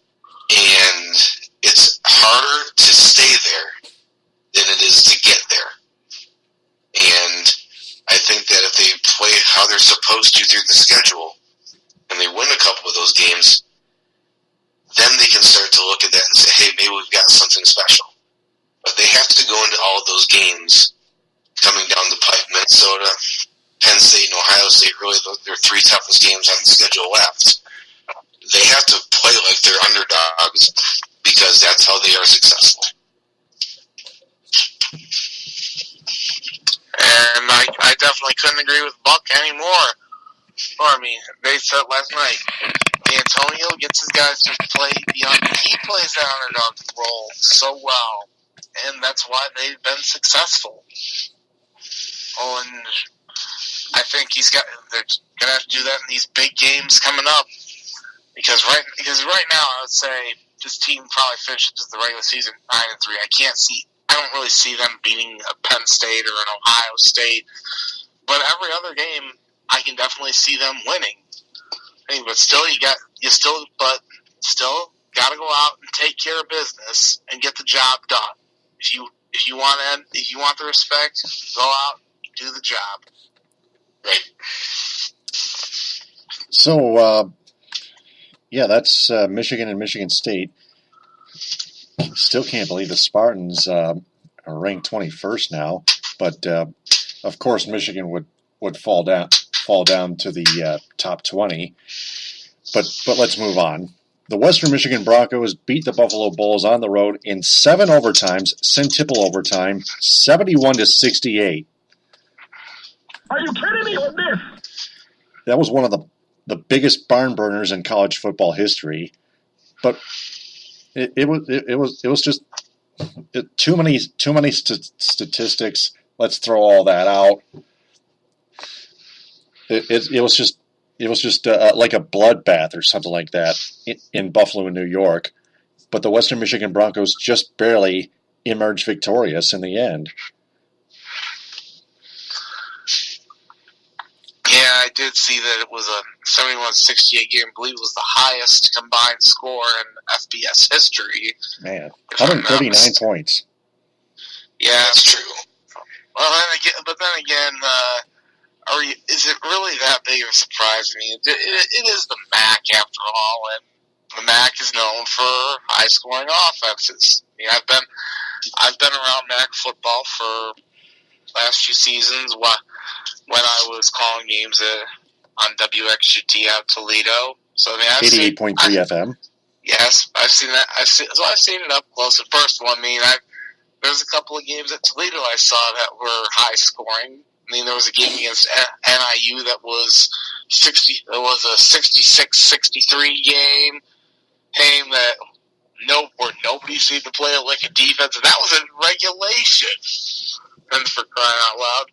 And it's harder to stay there than it is to get there. And I think that if they play how they're supposed to through the schedule, and they win a couple of those games, then they can start to look at that and say, okay, maybe we've got something special. But they have to go into all of those games coming down the pipe. Minnesota, Penn State, and Ohio State, really their three toughest games on the schedule left. They have to play like they're underdogs because that's how they are successful. And I definitely couldn't agree with Buck anymore. I mean, they said last night, Antonio gets his guys to play beyond. He plays that underdog role so well, and that's why they've been successful. Oh, and I think they're gonna have to do that in these big games coming up. Because right now, I would say this team probably finishes the regular season 9-3. I don't really see them beating a Penn State or an Ohio State. But every other game, I can definitely see them winning. But still, still got to go out and take care of business and get the job done. If you want the respect, go out and do the job. Right. So, yeah, that's Michigan and Michigan State. Still can't believe the Spartans are ranked 21st now, but of course Michigan would fall down to the top 20. But let's move on. The Western Michigan Broncos beat the Buffalo Bulls on the road in 7 overtimes, centuple overtime, 71-68. Are you kidding me with this? That was one of the biggest barn burners in college football history, but it was just too many statistics. Let's throw all that out. It was just like a bloodbath or something like that in Buffalo and New York, but the Western Michigan Broncos just barely emerged victorious in the end. Yeah, I did see that it was a 71-68 game. I believe it was the highest combined score in FBS history. Man, 139 points. Yeah, that's true. Well, then again, is it really that big of a surprise? I mean, it is the MAC after all, and the MAC is known for high-scoring offenses. I mean, I've been around MAC football for the last few seasons. When I was calling games on WXUT out Toledo. So, I mean, 88.3 FM. Yes, I've seen that. I've seen it up close and personal. I mean, there's a couple of games at Toledo I saw that were high scoring. I mean, there was a game against NIU that was 60. It was a 66-63 game where nobody seemed to play like a defense, and that was in regulation. And for crying out loud.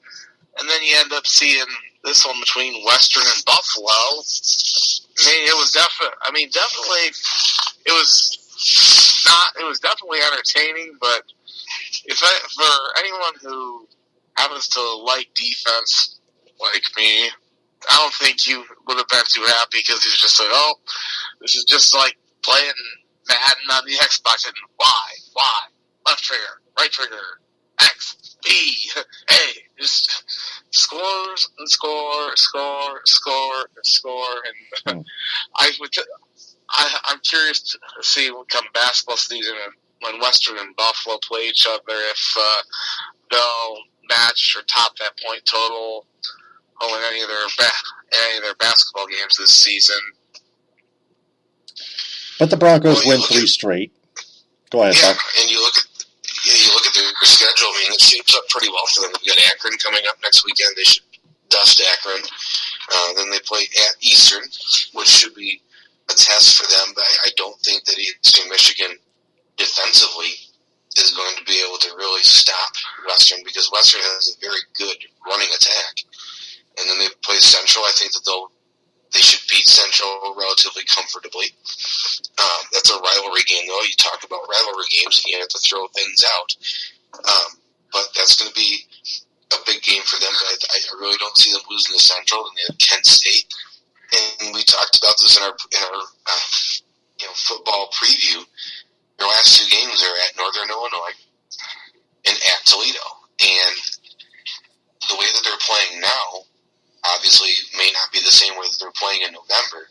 And then you end up seeing this one between Western and Buffalo. I mean, it was definitely, it was definitely entertaining, but for anyone who happens to like defense like me, I don't think you would have been too happy because he's just like, oh, this is just like playing Madden on the Xbox. And Y, left trigger, right trigger, X, B, A, just scores and score and score. And I'm curious to see come basketball season when Western and Buffalo play each other if they'll match or top that point total in any of their basketball games this season. But the Broncos win 3 straight. Go ahead, Buck. And you look at their schedule. I mean, it shapes up pretty well for them. They've got Akron coming up next weekend. They should dust Akron. Then they play at Eastern, which should be a test for them. But I don't think that Eastern Michigan defensively is going to be able to really stop Western because Western has a very good running attack. And then they play Central. I think that they should beat Central relatively comfortably. That's a rivalry game, though. You talk about rivalry games, and you have to throw things out. But that's going to be a big game for them. But I really don't see them losing to Central. And they have Kent State, and we talked about this in our football preview. Their last 2 games are at Northern Illinois and at Toledo, and the way that they're playing now obviously may not be the same way that they're playing in November,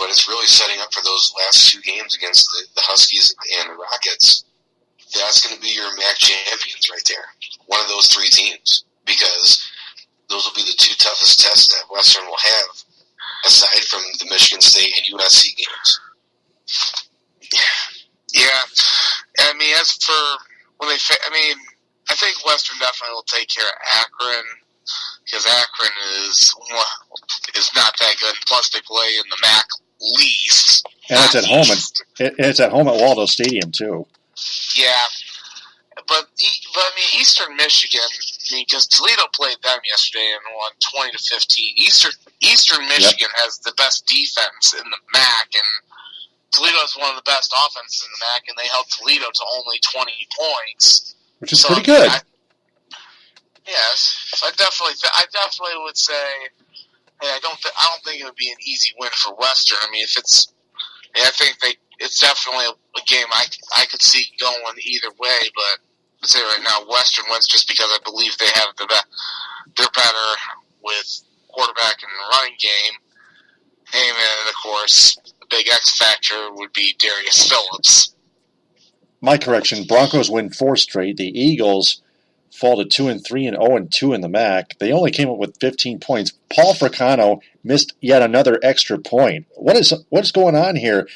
but it's really setting up for those last 2 games against the Huskies and the Rockets. That's going to be your MAC champions right there. One of those 3 teams, because those will be the 2 toughest tests that Western will have, aside from the Michigan State and USC games. Yeah. I mean, as for when they, I think Western definitely will take care of Akron, because Akron is not that good. Plus, they play in the MAC least. And it's at home. It's at home at Waldo Stadium too. Yeah, but I mean, Eastern Michigan. I mean, because Toledo played them yesterday and won 20-15. Eastern Michigan has the best defense in the MAC, and Toledo has one of the best offenses in the MAC, and they held Toledo to only 20 points, which is pretty good. Yes, so I definitely would say, hey, I don't think it would be an easy win for Western. I mean, I think it's definitely a game I could see going either way, but I'd say right now Western wins just because I believe they have they're better with quarterback and running game. And of course, the big X factor would be Darius Phillips. My correction: Broncos win 4 straight. The Eagles fall to 2-3 and 0-2 in the MAC. They only came up with 15 points. Paul Fricano missed yet another extra point. What's going on here?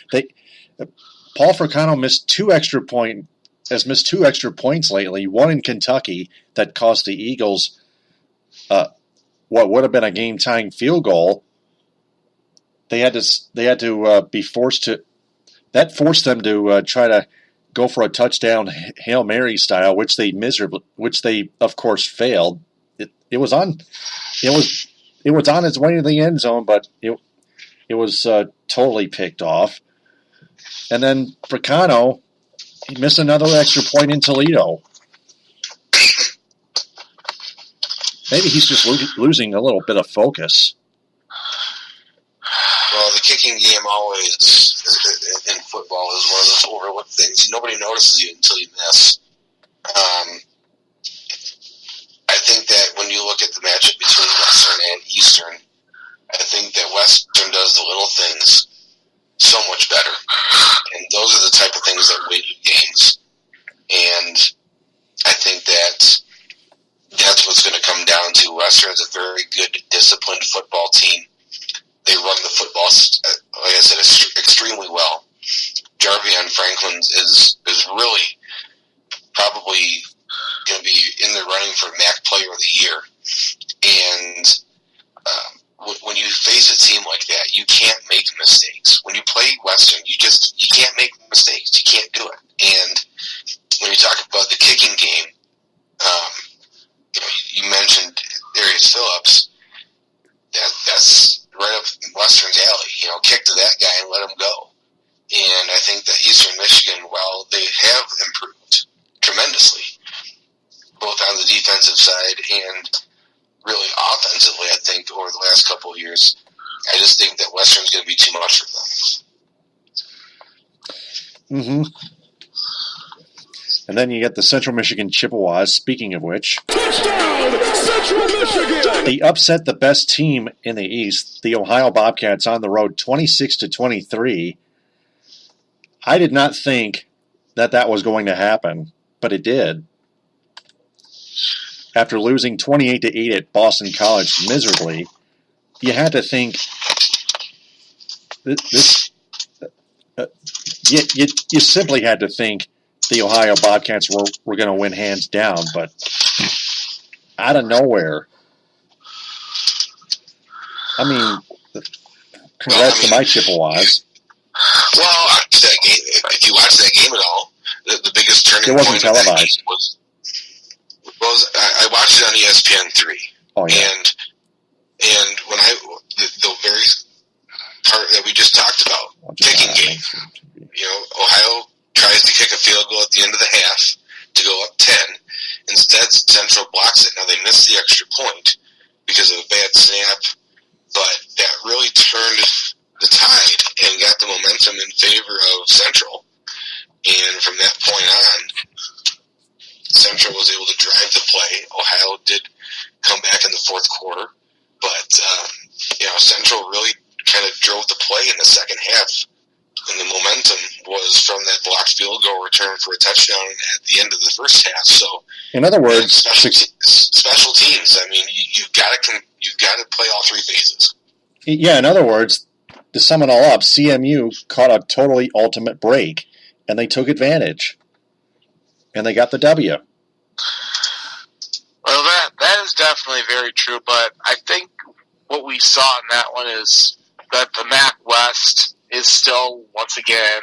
Paul Fricano missed 2 extra points lately. One in Kentucky that cost the Eagles what would have been a game-tying field goal. They had to be forced to. That forced them to try to go for a touchdown Hail Mary style, which they of course failed. It was on its way to the end zone, but it was totally picked off. And then Fricano, he missed another extra point in Toledo. Maybe he's just losing a little bit of focus. Well, the kicking game always, in football, is one of those overlooked things. Nobody notices you until you miss. I think that when you look at the matchup between Western and Eastern, I think that Western does the little things so much better. And those are the type of things that win you games. And I think that that's what's going to come down to. Western is a very good, disciplined football team. They run the football, like I said, extremely well. Jarvion Franklin is really probably going to be in the running for MAC Player of the Year. And when you face a team like that, you can't make mistakes. When you play Western, you can't make mistakes. You can't do it. And when you talk about the kicking game, you mentioned Darius Phillips. That's right up Western's alley. Kick to that guy and let him go. And I think that Eastern Michigan, while they have improved tremendously, both on the defensive side and really offensively, I think, over the last couple of years, I just think that Western's going to be too much for them. Mm-hmm. And then you get the Central Michigan Chippewas, speaking of which. Touchdown, Central Michigan! They upset the best team in the East, the Ohio Bobcats, on the road, 26-23. I did not think that was going to happen, but it did. After losing 28-8 at Boston College miserably, you had to think you simply had to think the Ohio Bobcats were going to win hands down, but out of nowhere. I mean, congrats to my Chippewas. Well, if you watch that game at all, the biggest turning point. It wasn't televised. televised. I watched it on ESPN3. Oh, yeah. And when the very part that we just talked about, kicking game, Ohio tries to kick a field goal at the end of the half to go up 10. Instead, Central blocks it. Now, they missed the extra point because of a bad snap, but that really turned the tide and got the momentum in favor of Central. And from that point on, Central was able to drive the play. Ohio did come back in the fourth quarter, but Central really kind of drove the play in the second half. And the momentum was from that blocked field goal return for a touchdown at the end of the first half. So, in other words, special teams. I mean, you've got to play all three phases. Yeah, in other words, to sum it all up, CMU caught a totally ultimate break, and they took advantage, and they got the W. Well, that is definitely very true, but I think what we saw in that one is that the MAC West is still, once again,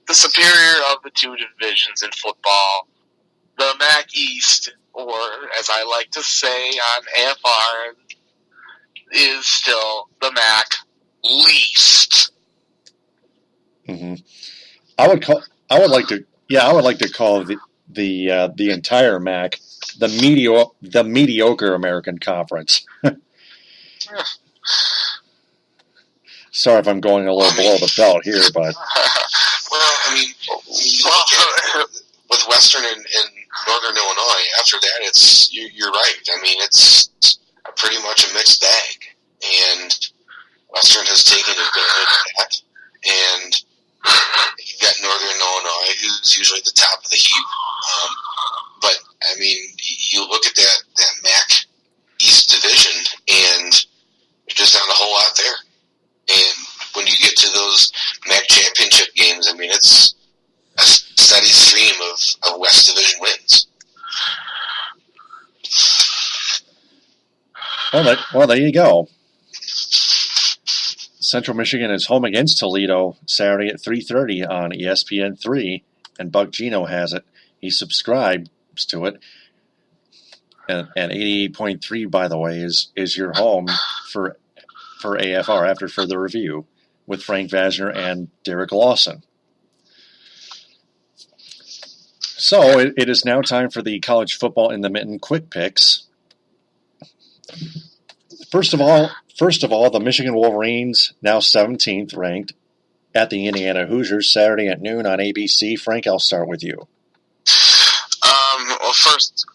the superior of the two divisions in football. The MAC East, or as I like to say on AFR, is still the MAC least. Mm-hmm. I would like to call the entire MAC the mediocre American Conference. Sorry if I'm going a little below the belt here, but well, I mean, with Western and Northern Illinois, after that, you're right. I mean, it's pretty much a mixed bag, and Western has taken advantage of that. And you've got Northern Illinois, who's usually at the top of the heap. But I mean, you look at that MAC East division, and there's just not a whole lot there. And when you get to those MAC championship games, I mean, it's a steady stream of West Division wins. Well, there you go. Central Michigan is home against Toledo Saturday at 3:30 on ESPN3, and Buck Geno has it. He subscribes to it. And 88.3, by the way, is your home for AFR after further review with Frank Vajcner and Derek Lawson. So it is now time for the college football in the Mitten quick picks. First of all, the Michigan Wolverines, now 17th ranked, at the Indiana Hoosiers Saturday at noon on ABC. Frank, I'll start with you. Well, first,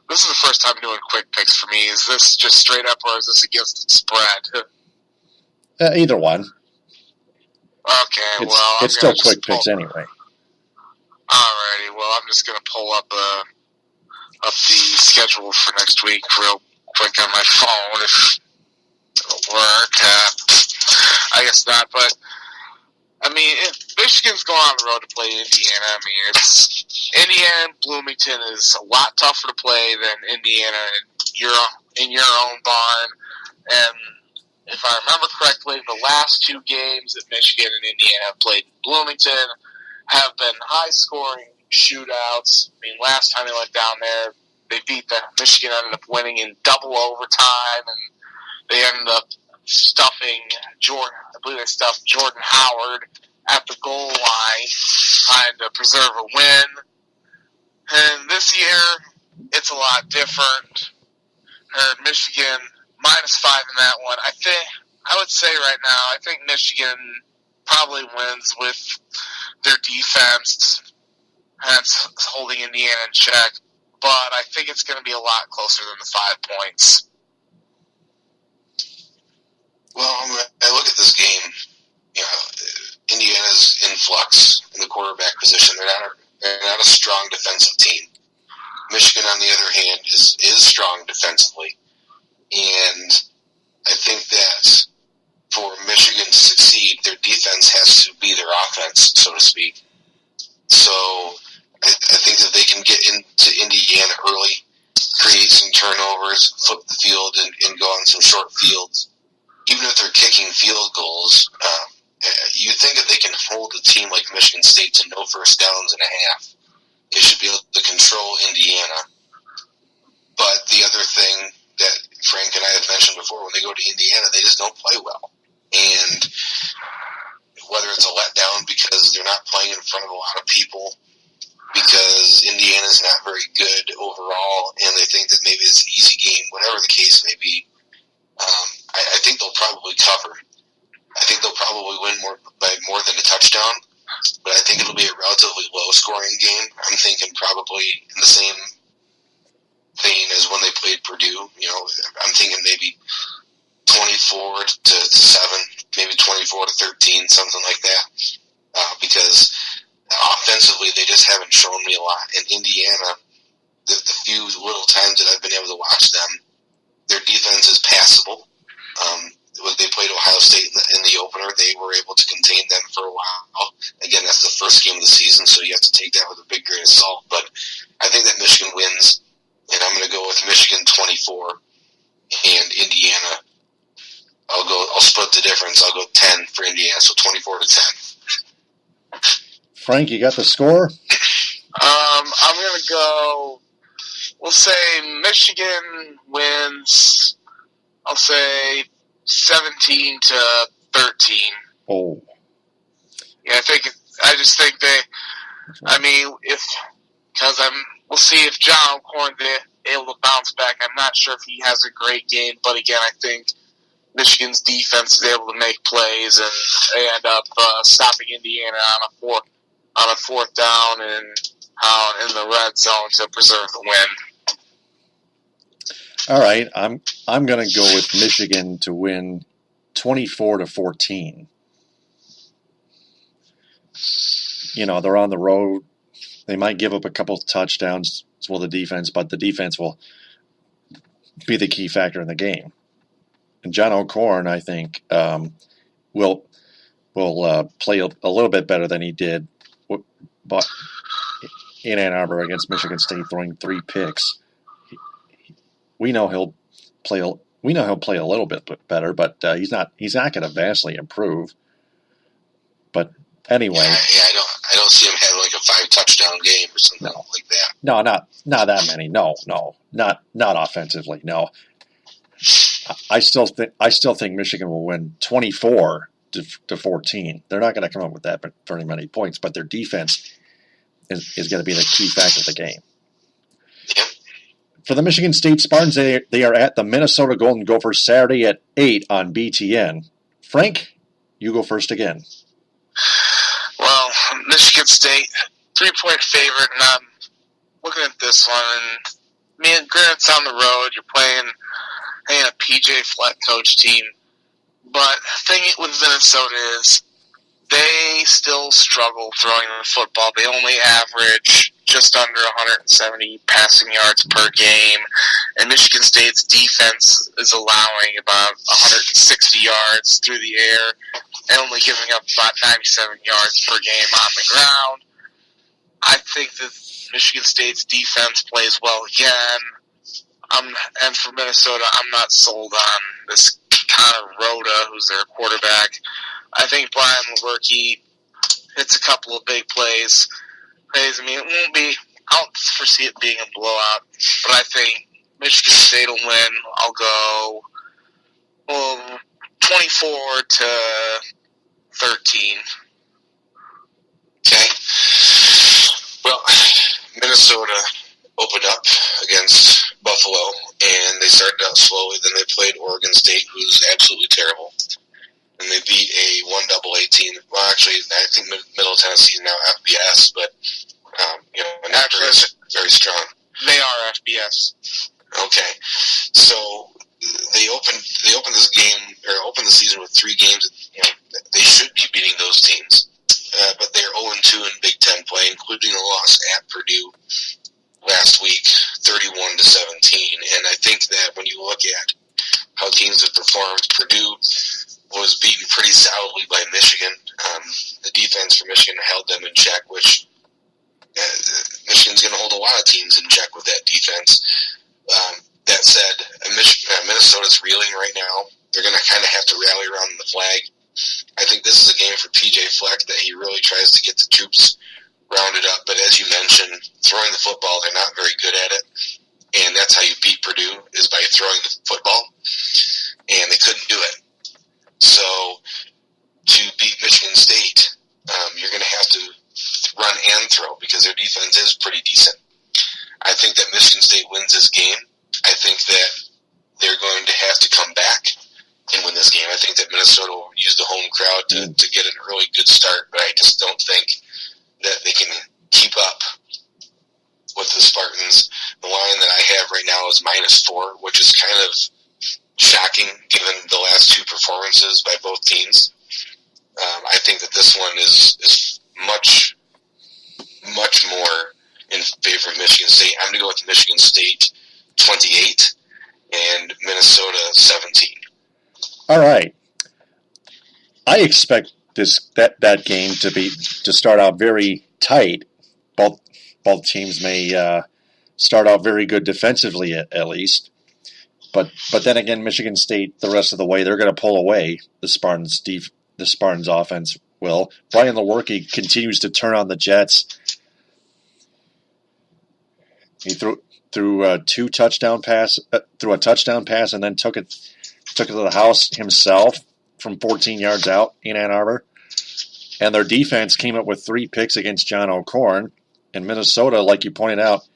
this is the first time doing quick picks for me. Is this just straight up, or is this against the spread? Either one. Okay, it's still quick picks anyway. Alrighty, well, I'm just going to pull up the schedule for next week real quick on my phone if it'll work. I guess not, but I mean, Michigan's going on the road to play Indiana. I mean, it's Indiana and Bloomington is a lot tougher to play than Indiana in your own barn. And if I remember correctly, the last two games that Michigan and Indiana have played in Bloomington have been high-scoring shootouts. I mean, last time they went down there, they beat them. Michigan ended up winning in double overtime, and they ended up stuffing Jordan. I believe they stuffed Jordan Howard at the goal line, trying to preserve a win. And this year, it's a lot different. Michigan -5 in that one. I would say right now, I think Michigan probably wins with their defense and holding Indiana in check. But I think it's going to be a lot closer than the 5 points. Well, I look at this game. You know, Indiana's in flux in the quarterback position. They're not a strong defensive team. Michigan, on the other hand, is strong defensively, and I think that for Michigan to succeed, their defense has to be their offense, so to speak. So I think that they can get into Indiana early, create some turnovers, flip the field, and go on some short fields. Even if they're kicking field goals, you think that they can hold a team like Michigan State to no first downs and a half. They should be able to control Indiana. But the other thing that Frank and I have mentioned before, when they go to Indiana, they just don't play well. And whether it's a letdown because they're not playing in front of a lot of people, because Indiana's not very good overall, and they think that maybe it's an easy game, whatever the case may be, I think they'll probably cover. I think they'll probably win by more than a touchdown, but I think it'll be a relatively low-scoring game. I'm thinking probably in the same vein as when they played Purdue. You know, I'm thinking maybe 10 24 to 7, maybe 24 to 13, something like that. Because offensively, they just haven't shown me a lot. In Indiana, the few little times that I've been able to watch them, their defense is passable. When they played Ohio State in the opener, they were able to contain them for a while. Again, that's the first game of the season, so you have to take that with a big grain of salt. But I think that Michigan wins, and I'm going to go with Michigan 24 and Indiana. I'll split the difference. I'll go 10 for Indiana, so 24 to 10. Frank, you got the score? I'm going to go, we'll say Michigan wins, I'll say 17 to 13. Oh. Yeah, I just think we'll see if John O'Korn's able to bounce back. I'm not sure if he has a great game, but again, I think Michigan's defense is able to make plays and end up stopping Indiana on a fourth down and in the red zone to preserve the win. All right, I'm going to go with Michigan to win 24 to 14. You know, they're on the road. They might give up a couple of touchdowns for the defense, but the defense will be the key factor in the game. And John O'Korn, I think, will play a little bit better than he did, but in Ann Arbor against Michigan State, throwing 3 picks. We know he'll play a little bit better, but he's not going to vastly improve. But anyway, I don't see him having like a 5-touchdown game or something like that. No, not that many. No, not offensively. No, I still think Michigan will win 24 to 14. They're not going to come up with that very many points, but their defense is going to be the key factor of the game. Yep. For the Michigan State Spartans, they are at the Minnesota Golden Gophers Saturday at 8 on BTN. Frank, you go first again. Well, Michigan State, 3-point favorite, and I'm looking at this one, and granted it's on the road, you're playing a PJ Fleck coach team, but the thing with Minnesota is they still struggle throwing the football. They only average just under 170 passing yards per game, and Michigan State's defense is allowing about 160 yards through the air and only giving up about 97 yards per game on the ground. I think that Michigan State's defense plays well again. And for Minnesota, I'm not sold on this Connor Rhoda, who's their quarterback. I think Brian Lewerke hits a couple of big plays. I don't foresee it being a blowout, but I think Michigan State will win. I'll go 24 to 13. Okay. Well, Minnesota opened up against Buffalo, and they started out slowly. Then they played Oregon State, who's absolutely terrible. And they beat a 1AA team. Well, actually, I think Middle Tennessee is now FBS, but not very strong. They are FBS. Okay, so they opened this game or opened the season with 3 games. They should be beating those teams, but they're 0-2 in Big Ten play, including a loss at Purdue last week, 31 to 17. And I think that when you look at how teams have performed, Purdue was beaten pretty soundly by Michigan. The defense for Michigan held them in check, which Michigan's going to hold a lot of teams in check with that defense. That said, Minnesota's reeling right now. They're going to kind of have to rally around the flag. I think this is a game for PJ Fleck that he really tries to get the troops rounded up. But as you mentioned, throwing the football, they're not very good at it. And that's how you beat Purdue, is by throwing the football. And they couldn't do it. So to beat Michigan State, you're going to have to run and throw because their defense is pretty decent. I think that Michigan State wins this game. I think that they're going to have to come back and win this game. I think that Minnesota will use the home crowd to get an early good start, but I just don't think that they can keep up with the Spartans. The line that I have right now is -4, which is kind of shocking given the last two performances by both teams. I think that this one is much, much more in favor of Michigan State. I'm going to go with Michigan State 28 and Minnesota 17. All right. I expect that game to start out very tight. Both teams may start out very good defensively at least. But then again, Michigan State, the rest of the way, they're going to pull away. The Spartans' offense will. Brian Lewerke continues to turn on the Jets. He threw a touchdown pass, and then took it to the house himself from 14 yards out in Ann Arbor. And their defense came up with 3 picks against John O'Korn. And Minnesota, like you pointed out,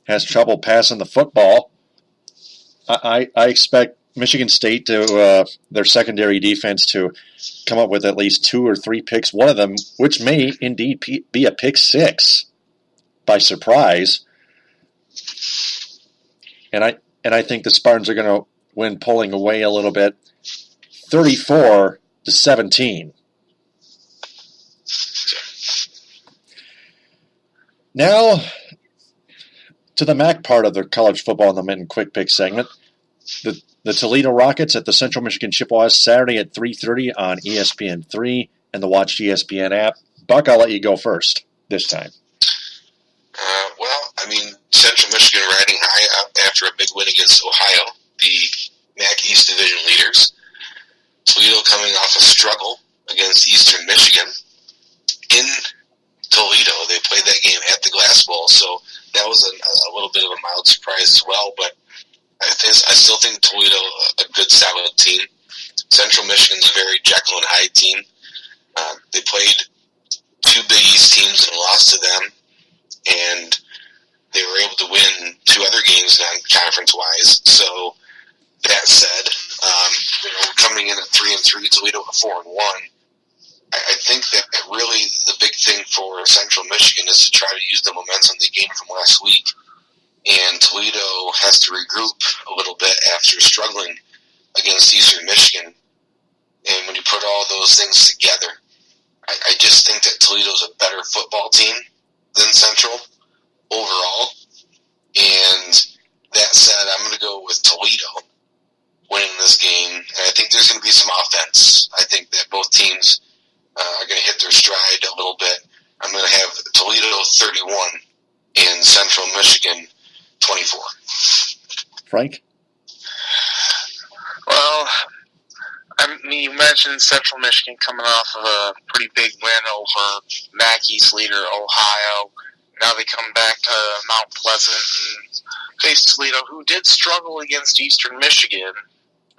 has trouble passing the football. I expect Michigan State to their secondary defense to come up with at least 2 or 3 picks, one of them which may indeed be a pick 6 by surprise. And I think the Spartans are going to win, pulling away a little bit, 34-17. Now to the MAC part of the college football in the Mitten Quick Pick segment. The Toledo Rockets at the Central Michigan Chippewas Saturday at 3:30 on ESPN3 and the Watch ESPN app. Buck, I'll let you go first this time. Central Michigan riding high up after a big win against Ohio, the MAC East Division leaders. Toledo coming off a struggle against Eastern Michigan in Toledo. They played that game at the Glass Bowl, so that was a little bit of a mild surprise as well. But I still think Toledo a good solid team. Central Michigan's a very Jekyll and Hyde team. They played 2 Big East teams and lost to them, and they were able to win 2 other games non-conference-wise. So that said, coming in at 3-3, Toledo at 4-1. I think that really the big thing for Central Michigan is to try to use the momentum they gained from last week. And Toledo has to regroup a little bit after struggling against Eastern Michigan. And when you put all those things together, I just think that Toledo's a better football team than Central overall. And that said, I'm going to go with Toledo winning this game. And I think there's going to be some offense. I think that both teams are going to hit their stride a little bit. I'm going to have Toledo 31 and Central Michigan 24. Frank? Well, you mentioned Central Michigan coming off of a pretty big win over MAC East leader Ohio. Now they come back to Mount Pleasant and face Toledo, who did struggle against Eastern Michigan.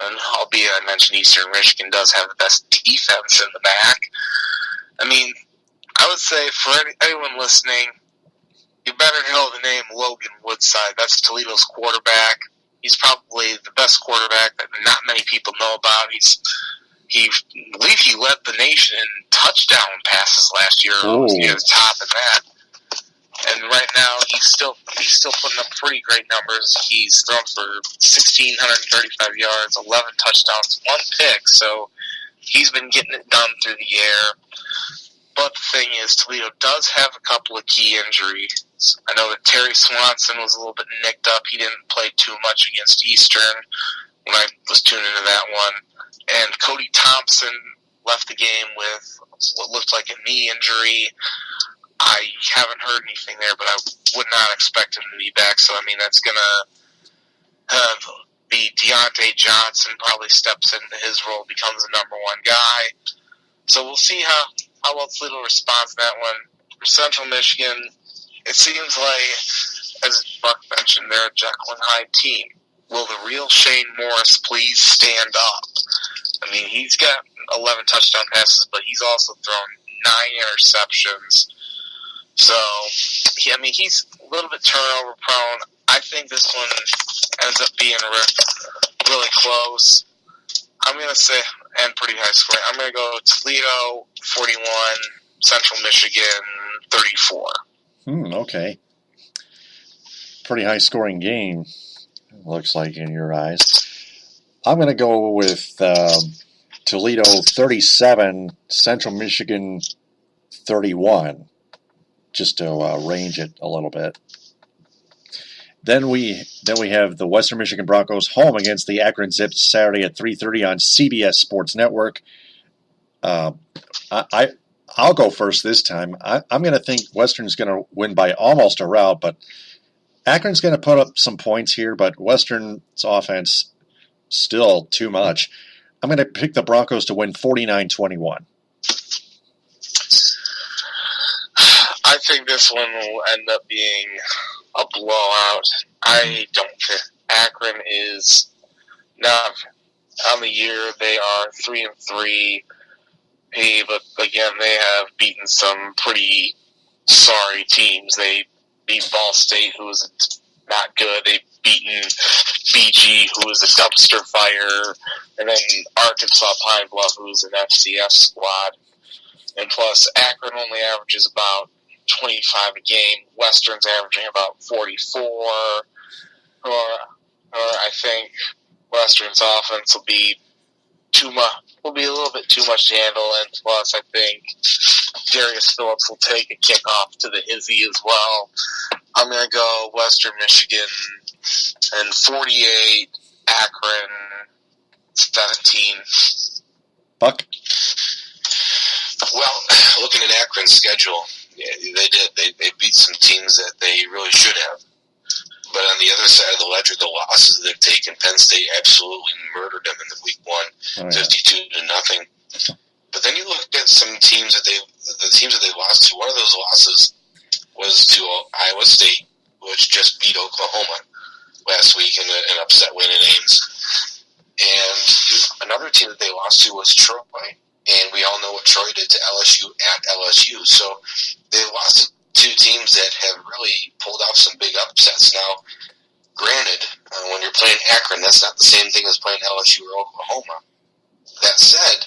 And albeit I mentioned Eastern Michigan does have the best defense in the MAC. I would say for anyone listening, you better know the name Logan Woodside. That's Toledo's quarterback. He's probably the best quarterback that not many people know about. I believe he led the nation in touchdown passes last year. Oh. He was top in that. And right now he's still putting up pretty great numbers. He's thrown for 1,635 yards, 11 touchdowns, 1 pick. So he's been getting it done through the air. But the thing is, Toledo does have a couple of key injuries. I know that Terry Swanson was a little bit nicked up. He didn't play too much against Eastern when I was tuning into that one. And Cody Thompson left the game with what looked like a knee injury. I haven't heard anything there, but I would not expect him to be back. So, that's going to be Deontay Johnson probably steps into his role, becomes the number 1 guy. So we'll see how well Toledo responds to that one. For Central Michigan, it seems like, as Buck mentioned, they're a Jekyll and Hyde team. Will the real Shane Morris please stand up? He's got 11 touchdown passes, but he's also thrown 9 interceptions. So, he's a little bit turnover prone. I think this one ends up being really close. I'm going to say, and pretty high scoring, I'm going to go Toledo 41, Central Michigan 34. Okay. Pretty high scoring game, looks like in your eyes. I'm going to go with Toledo 37, Central Michigan 31, just to range it a little bit. Then we have the Western Michigan Broncos home against the Akron Zips Saturday at 3:30 on CBS Sports Network. I'll go first this time. I'm going to think Western's going to win by almost a rout, but Akron's going to put up some points here, but Western's offense still too much. I'm going to pick the Broncos to win 49-21. I think this one will end up being a blowout. I don't think Akron is not on the year. They are 3-3. Hey, but again, they have beaten some pretty sorry teams. They beat Ball State, who is not good. They've beaten BG, who is a dumpster fire, and then Arkansas Pine Bluff, who's an FCS squad. And plus, Akron only averages about 25 a game. Western's averaging about 44. Or I think Western's offense will be a little bit too much to handle, and plus I think Darius Phillips will take a kickoff to the hizzy as well. I'm going to go Western Michigan and 48, Akron 17. Buck? Well, looking at Akron's schedule, yeah, they did. They beat some teams that they really should have. But on the other side of the ledger, the losses they've taken, Penn State absolutely murdered them in the week one, 52-0. But then you look at some teams the teams that they lost to. One of those losses was to Iowa State, which just beat Oklahoma last week in an upset win in Ames. And another team that they lost to was Troy, and we all know what Troy did to LSU at LSU. So they lost to two teams that have really pulled off some big upsets. Now, granted, when you're playing Akron, that's not the same thing as playing LSU or Oklahoma. That said,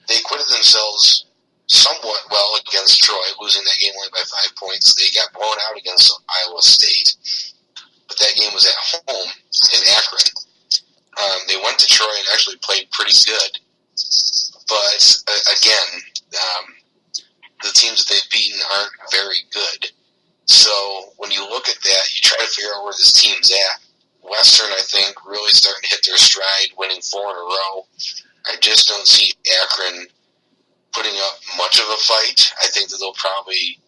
they acquitted themselves somewhat well against Troy, losing that game only by 5 points. They got blown out against Iowa State, but that game was at home in Akron. They went to Troy and actually played pretty good. But, again, the teams that they've beaten aren't very good. So when you look at that, you try to figure out where this team's at. Western, I think, really starting to hit their stride, winning 4 in a row. I just don't see Akron putting up much of a fight. I think that they'll probably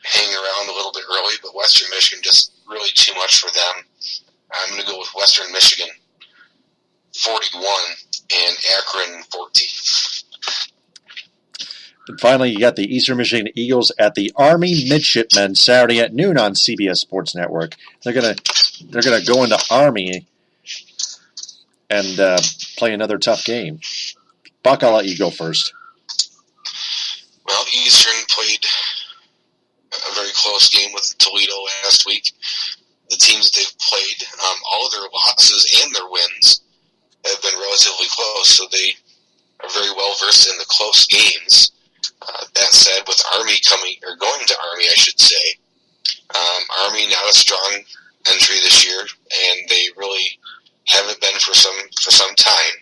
hang around a little bit early, but Western Michigan just really too much for them. I'm going to go with Western Michigan 41 and Akron 14. And finally, you got the Eastern Michigan Eagles at the Army Midshipmen Saturday at noon on CBS Sports Network. They're gonna go into Army and play another tough game. Buck, I'll let you go first. Well, Eastern played a very close game with Toledo last week. The teams that they've played, all of their losses and their wins have been relatively close, so they are very well versed in the close games. That said, with Army going to Army, I should say, Army not a strong entry this year, and they really haven't been for some time.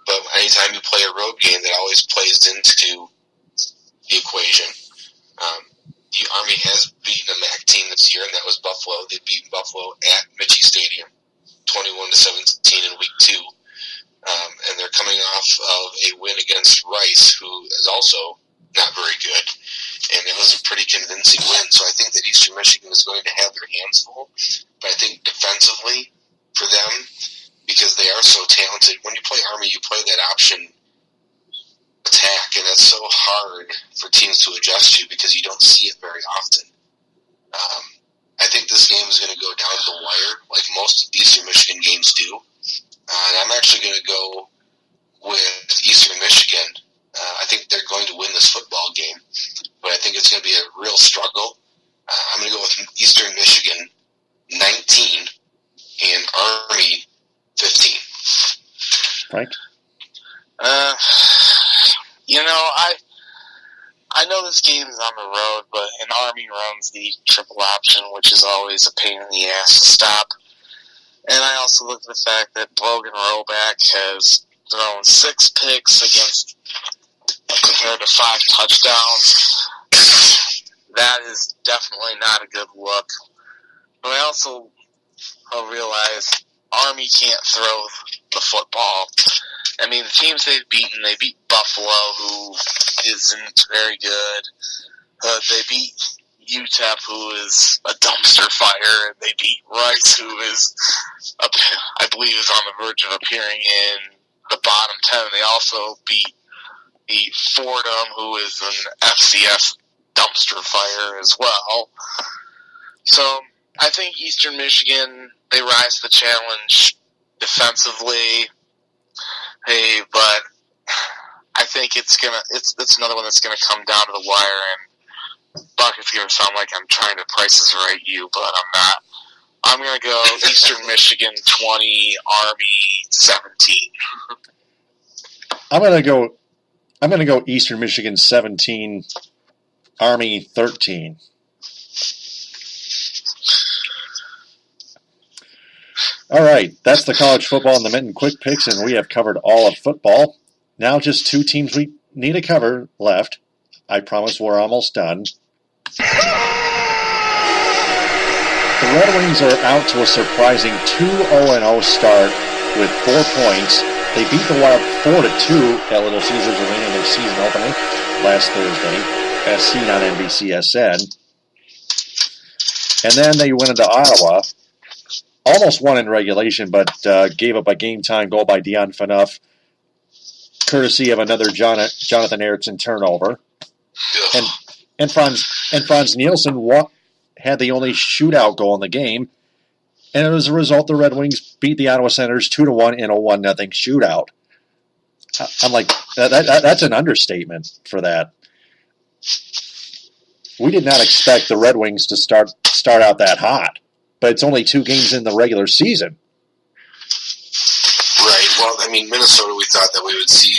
But anytime you play a road game, that always plays into the equation. The Army has beaten a MAC team this year, and that was Buffalo. They beat Buffalo at Michie Stadium, 21-17 in week 2. And they're coming off of a win against Rice, who is also not very good. And it was a pretty convincing win. So I think that Eastern Michigan is going to have their hands full. But I think defensively for them, because they are so talented, when you play Army, you play that option attack, and it's so hard for teams to adjust to because you don't see it very often. I think this game is going to go down to the wire, like most Eastern Michigan games do. And I'm actually going to go with Eastern Michigan. I think they're going to win this football game, but I think it's going to be a real struggle. I'm going to go with Eastern Michigan 19 and Army 15. Frank? I know this game is on the road, but an Army runs the triple option, which is always a pain in the ass to stop. And I also look at the fact that Logan Roback has thrown 6 picks compared to 5 touchdowns. That is definitely not a good look. But I also realize Army can't throw the football. I mean, the teams they've beaten, they beat Buffalo, who isn't very good. They beat UTEP, who is a dumpster fire, and they beat Rice, who is, I believe, is on the verge of appearing in the bottom 10. They also beat Fordham, who is an FCS dumpster fire as well. So I think Eastern Michigan, they rise to the challenge defensively. Hey, but I think it's another one that's gonna come down to the wire, and Buck, it's gonna sound like I'm trying to Price Is Right you, but I'm not. I'm gonna go Eastern Michigan 20, Army 17. I'm gonna go Eastern Michigan 17, Army 13. All right, that's the college football and the Mitten Quick Picks, and we have covered all of football. Now just 2 teams we need to cover left. I promise we're almost done. The Red Wings are out to a surprising 2-0-0 start with 4 points. They beat the Wild 4-2 at Little Caesars Arena in their season opener last Thursday, as seen on NBCSN. And then they went into Ottawa. Almost won in regulation, but gave up a game-time goal by Dion Phaneuf, courtesy of another Jonathan Erickson turnover. And Franz Nielsen had the only shootout goal in the game, and as a result, the Red Wings beat the Ottawa Senators 2-1 in a 1-0 shootout. I'm like, that's an understatement for that. We did not expect the Red Wings to start out that hot. But it's only 2 games in the regular season. Right. Well, I mean, Minnesota, we thought that we would see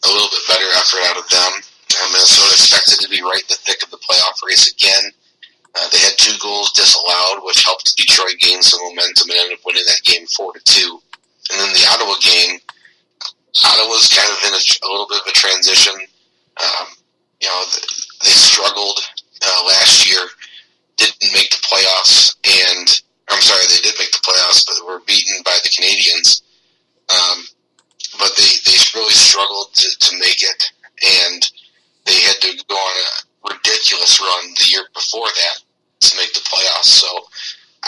a little bit better effort out of them. Minnesota expected to be right in the thick of the playoff race again. They had 2 goals disallowed, which helped Detroit gain some momentum and ended up winning that game 4-2. And then the Ottawa game, Ottawa's kind of in a little bit of a transition. They struggled last year. Didn't make the playoffs, they did make the playoffs, but were beaten by the Canadians. But they really struggled to make it, and they had to go on a ridiculous run the year before that to make the playoffs. So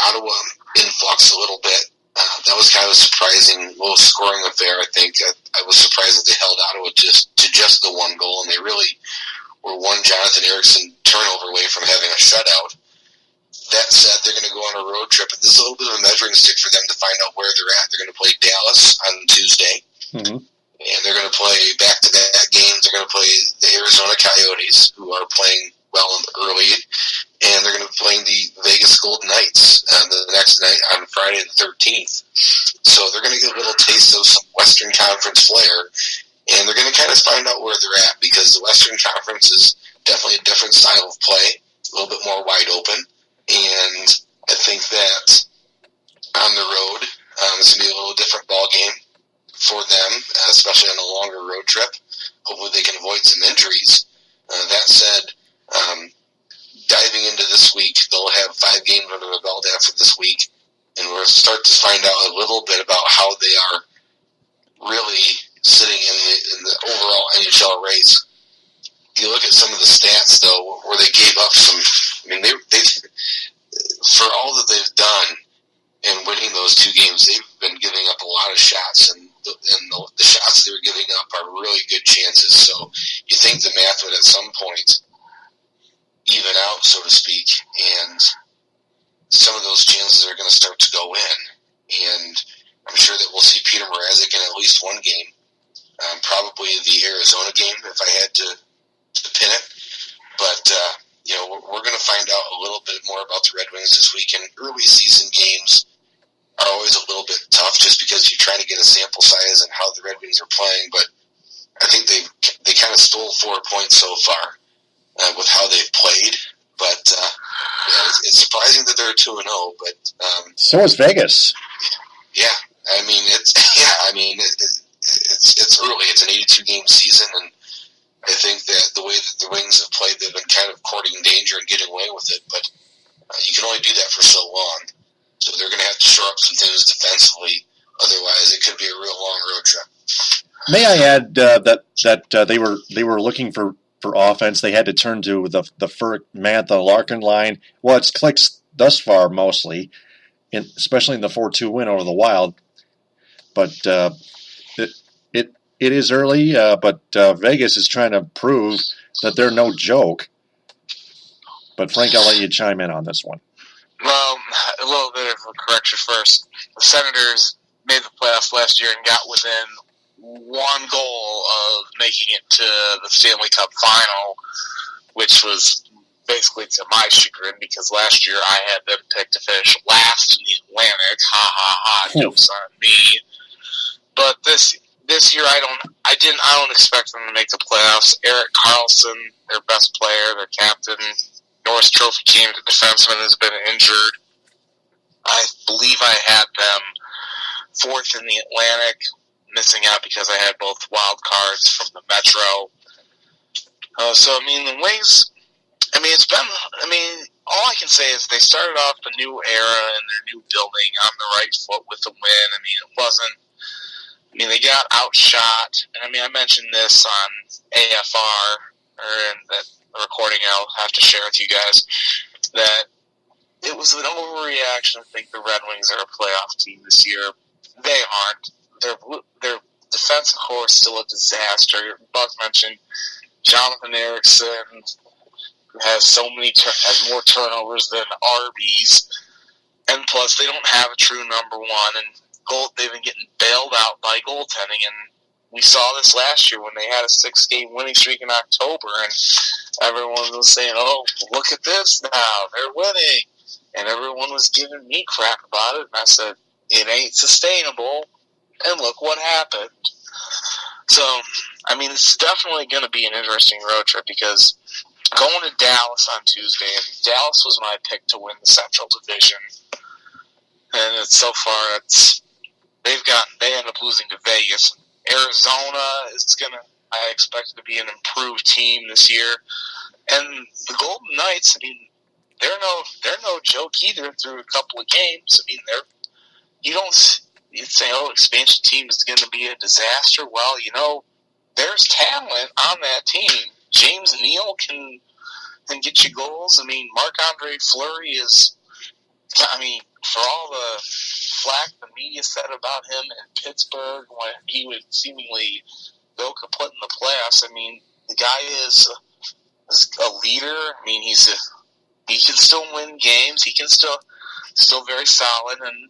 Ottawa in flux a little bit. That was kind of a surprising, low scoring affair. I think I was surprised that they held Ottawa to just the 1 goal, and they really were one Jonathan Erickson turnover away from having a shutout. That said, they're going to go on a road trip, and this is a little bit of a measuring stick for them to find out where they're at. They're going to play Dallas on Tuesday, and they're going to play back-to-back games. They're going to play the Arizona Coyotes, who are playing well early, and they're going to be playing the Vegas Golden Knights the next night on Friday the 13th. So they're going to get a little taste of some Western Conference flair, and they're going to kind of find out where they're at, because the Western Conference is definitely a different style of play, a little bit more wide open. And I think that on the road, it's going to be a little different ball game for them, especially on a longer road trip. Hopefully they can avoid some injuries. That said, diving into this week, they'll have 5 games under the belt after this week, and we'll start to find out a little bit about how they are really sitting in the overall NHL race. You look at some of the stats, though, where they gave up some. I mean, they for all that they've done in winning those 2 games, they've been giving up a lot of shots, and the shots they were giving up are really good chances. So you think the math would at some point even out, so to speak, and some of those chances are going to start to go in. And I'm sure that we'll see Peter Mrazek in at least 1 game, probably the Arizona game if I had to pin it. But, we're going to find out a little bit more about the Red Wings this week. And early season games are always a little bit tough just because you're trying to get a sample size and how the Red Wings are playing. But I think they kind of stole 4 points so far with how they've played. But it's surprising that they're 2-0. But so is Vegas. Yeah, I mean it's early. It's an 82-game season, and I think that the way that the Wings have played, they've been kind of courting danger and getting away with it. But you can only do that for so long. So they're going to have to shore up some things defensively. Otherwise, it could be a real long road trip. May I add that they were looking for offense. They had to turn to the Mantha Larkin line. Well, it's clicks thus far mostly, especially in the 4-2 win over the Wild. But it is early. But Vegas is trying to prove that they're no joke. But Frank, I'll let you chime in on this one. Well, a little bit of a correction first. The Senators made the playoffs last year and got within one goal of making it to the Stanley Cup final, which was basically to my chagrin because last year I had them picked to finish last in the Atlantic. Ha ha ha! Jokes on me. But this year I don't expect them to make the playoffs. Erik Karlsson, their best player, their captain, Norris Trophy candidate defenseman, has been injured. I believe I had them fourth in the Atlantic, missing out because I had both wild cards from the Metro. So, I mean, the Wings, all I can say is they started off a new era in their new building on the right foot with the win. They got outshot. And, I mentioned this on AFR, or in that recording I'll have to share with you guys, that it was an overreaction to think the Red Wings are a playoff team this year. They aren't. Their defensive core is still a disaster. Buck mentioned Jonathan Ericsson has more turnovers than Arby's, and plus they don't have a true number one. And they've been getting bailed out by goaltending, and we saw this last year when they had a 6-game winning streak in October, and everyone was saying, "Oh, look at this now, they're winning," and everyone was giving me crap about it, and I said, "It ain't sustainable." And look what happened. So, it's definitely going to be an interesting road trip because going to Dallas on Tuesday, and Dallas was my pick to win the Central Division. And they end up losing to Vegas. Arizona I expect to be an improved team this year. And the Golden Knights, they're no joke either through a couple of games. You'd say, expansion team is going to be a disaster. Well, there's talent on that team. James Neal can get you goals. Marc-Andre Fleury is, for all the flack the media said about him in Pittsburgh when he would seemingly go kaput in the playoffs, the guy is a leader. He can still win games. He can still very solid, and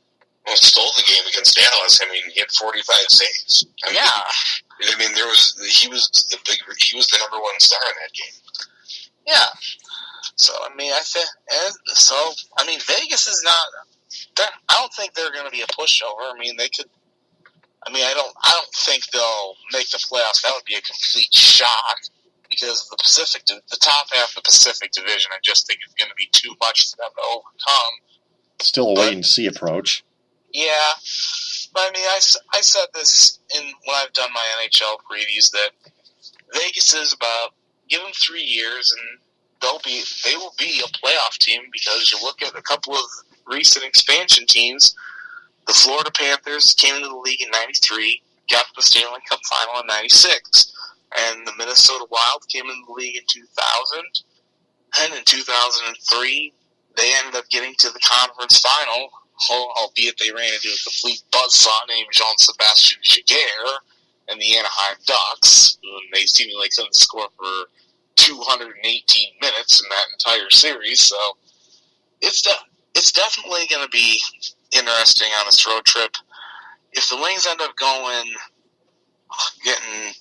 stole the game against Dallas. He had 45 saves. He was the number one star in that game. Yeah. So Vegas is not. I don't think they're going to be a pushover. They could. I don't think they'll make the playoffs. That would be a complete shock because the top half of the Pacific Division, I just think is going to be too much for them to overcome. Still a wait-and-see approach. Yeah, but I said this when I've done my NHL previews that Vegas is about give them 3 years and they will be a playoff team because you look at a couple of recent expansion teams. The Florida Panthers came into the league in '93, got to the Stanley Cup final in '96, and the Minnesota Wild came into the league in 2000, and in 2003 they ended up getting to the conference final. Albeit they ran into a complete buzzsaw named Jean-Sebastien Giguère and the Anaheim Ducks, and they seemingly couldn't score for 218 minutes in that entire series. So it's definitely going to be interesting on this road trip. If the Wings end up getting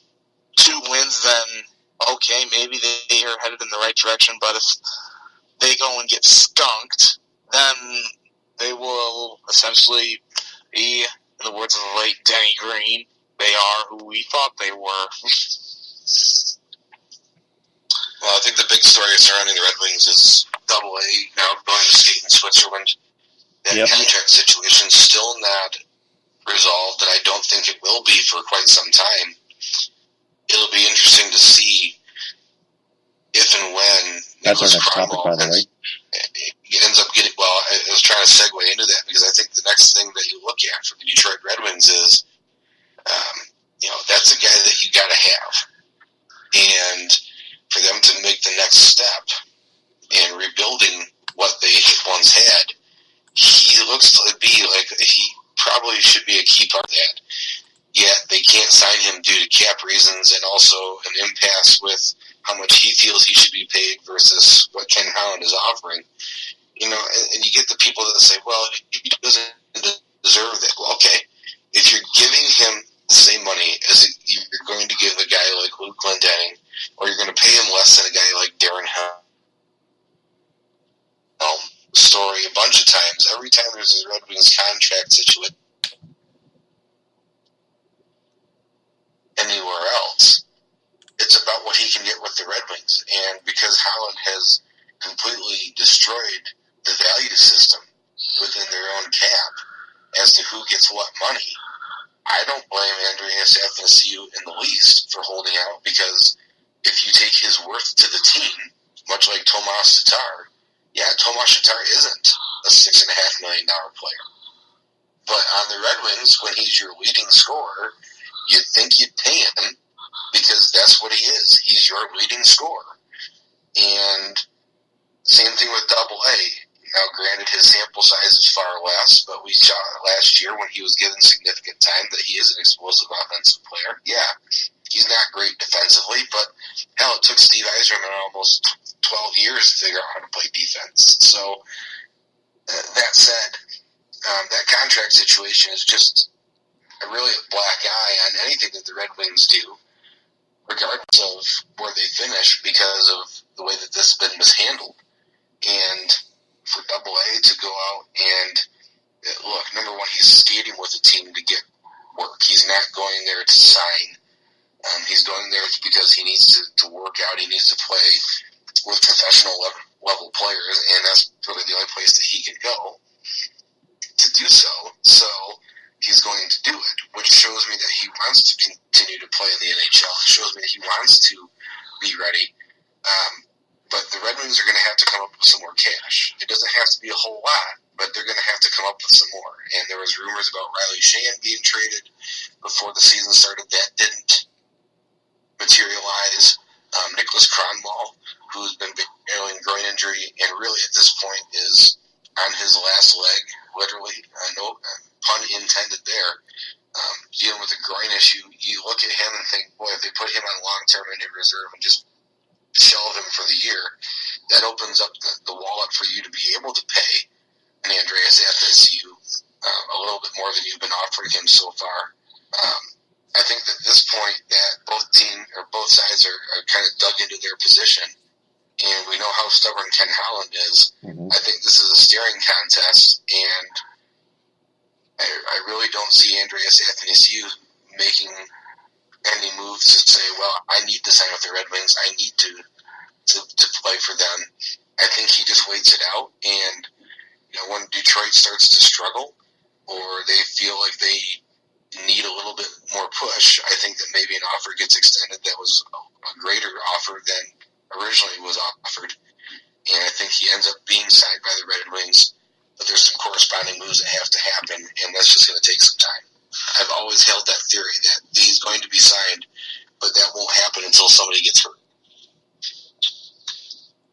2 wins, then okay, maybe they are headed in the right direction. But if they go and get skunked, then they will essentially be, in the words of the late Denny Green, they are who we thought they were. Well, I think the big story surrounding the Red Wings is AA now going to skate in Switzerland. That contract situation still not resolved, and I don't think it will be for quite some time. It'll be interesting to see if and when that's Nicholas our next topic, by the way. Ends up getting, well, I was trying to segue into that because I think the next thing that you look at for the Detroit Red Wings is, that's a guy that you got to have. And for them to make the next step in rebuilding what they once had, he looks to be like he probably should be a key part of that. Yet they can't sign him due to cap reasons and also an impasse with how much he feels he should be paid versus what Ken Holland is offering. And you get the people that say, well, he doesn't deserve that. Well, okay, if you're giving him the same money as you're going to give a guy like Luke Glendening, or you're going to pay him less than a guy like Darren Helm, story a bunch of times, every time there's a Red Wings contract situation anywhere else, it's about what he can get with the Red Wings. And because Holland has completely destroyed the value system within their own cap as to who gets what money, I don't blame Andreas Athanasiou in the least for holding out, because if you take his worth to the team, much like Tomas Tatar, Tomas Tatar isn't a $6.5 million player. But on the Red Wings, when he's your leading scorer, you'd think you'd pay him because that's what he is. He's your leading scorer. And same thing with Double-A. Now, granted, his sample size is far less, but we saw last year when he was given significant time that he is an explosive offensive player. Yeah, he's not great defensively, but hell, it took Steve Yzerman almost 12 years to figure out how to play defense. So, that said, that contract situation is just really a black eye on anything that the Red Wings do, regardless of where they finish, because of the way that this has been mishandled. And for Double-A to go out and look, number one, he's skating with the team to get work. He's not going there to sign. He's going there because he needs to work out. He needs to play with professional level players, and that's really the only place that he can go to do so. So he's going to do it, which shows me that he wants to continue to play in the NHL. It shows me that he wants to be ready. But the Red Wings are going to have to come up with some more cash. It doesn't have to be a whole lot, but they're going to have to come up with some more. And there was rumors about Riley Shan being traded before the season started. That didn't materialize. Nicholas Kronwall, who's been battling groin injury and really at this point is on his last leg, literally. No pun intended there. Dealing with a groin issue, you look at him and think, boy, if they put him on long-term injured reserve and just shelve him for the year, that opens up the wallet for you to be able to pay an Andreas Athanasiou a little bit more than you've been offering him so far. I think that at this point that both sides are kind of dug into their position, and we know how stubborn Ken Holland is. Mm-hmm. I think this is a staring contest, and I really don't see Andreas Athanasiou making any moves to say, well, I need to sign with the Red Wings. I need to play for them. I think he just waits it out. And, when Detroit starts to struggle or they feel like they need a little bit more push, I think that maybe an offer gets extended that was a greater offer than originally was offered. And I think he ends up being signed by the Red Wings. But there's some corresponding moves that have to happen, and that's just going to take some time. I've always held that theory that he's going to be signed, but that won't happen until somebody gets hurt.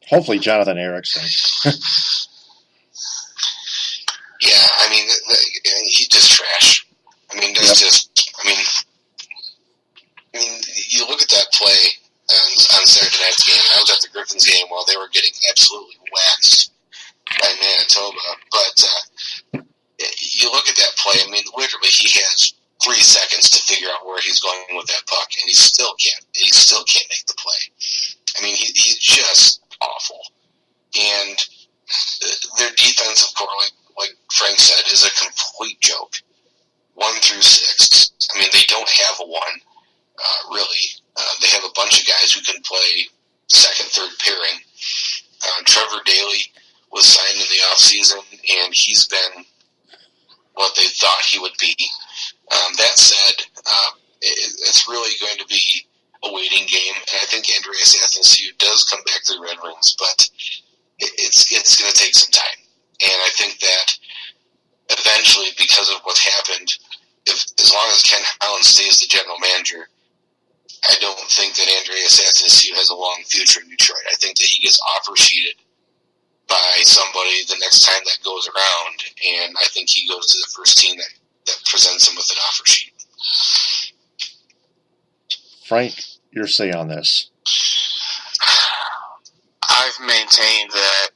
Hopefully Jonathan Ericsson. Yeah, I mean, he's just trash. I mean, that's you look at that play on Saturday night's game, and I was at the Griffins game while they were getting absolutely waxed by Manitoba, but you look at that play, I mean, literally he has 3 seconds to figure out where he's going with that puck, and he still can't make the play. I mean, he's just awful. And their defensive core, like Frank said, is a complete joke. 1 through 6. I mean, they don't have a 1, really. They have a bunch of guys who can play second, third pairing. Trevor Daley was signed in the offseason, and he's been what they thought he would be. That said, it's really going to be a waiting game, and I think Andreas Athanasiou does come back to the Red Wings, but it's going to take some time. And I think that eventually, because of what happened, as long as Ken Holland stays the general manager, I don't think that Andreas Athanasiou has a long future in Detroit. I think that he gets offer sheeted by somebody the next time that goes around, and I think he goes to the first team that presents him with an offer sheet. Frank, your say on this. I've maintained that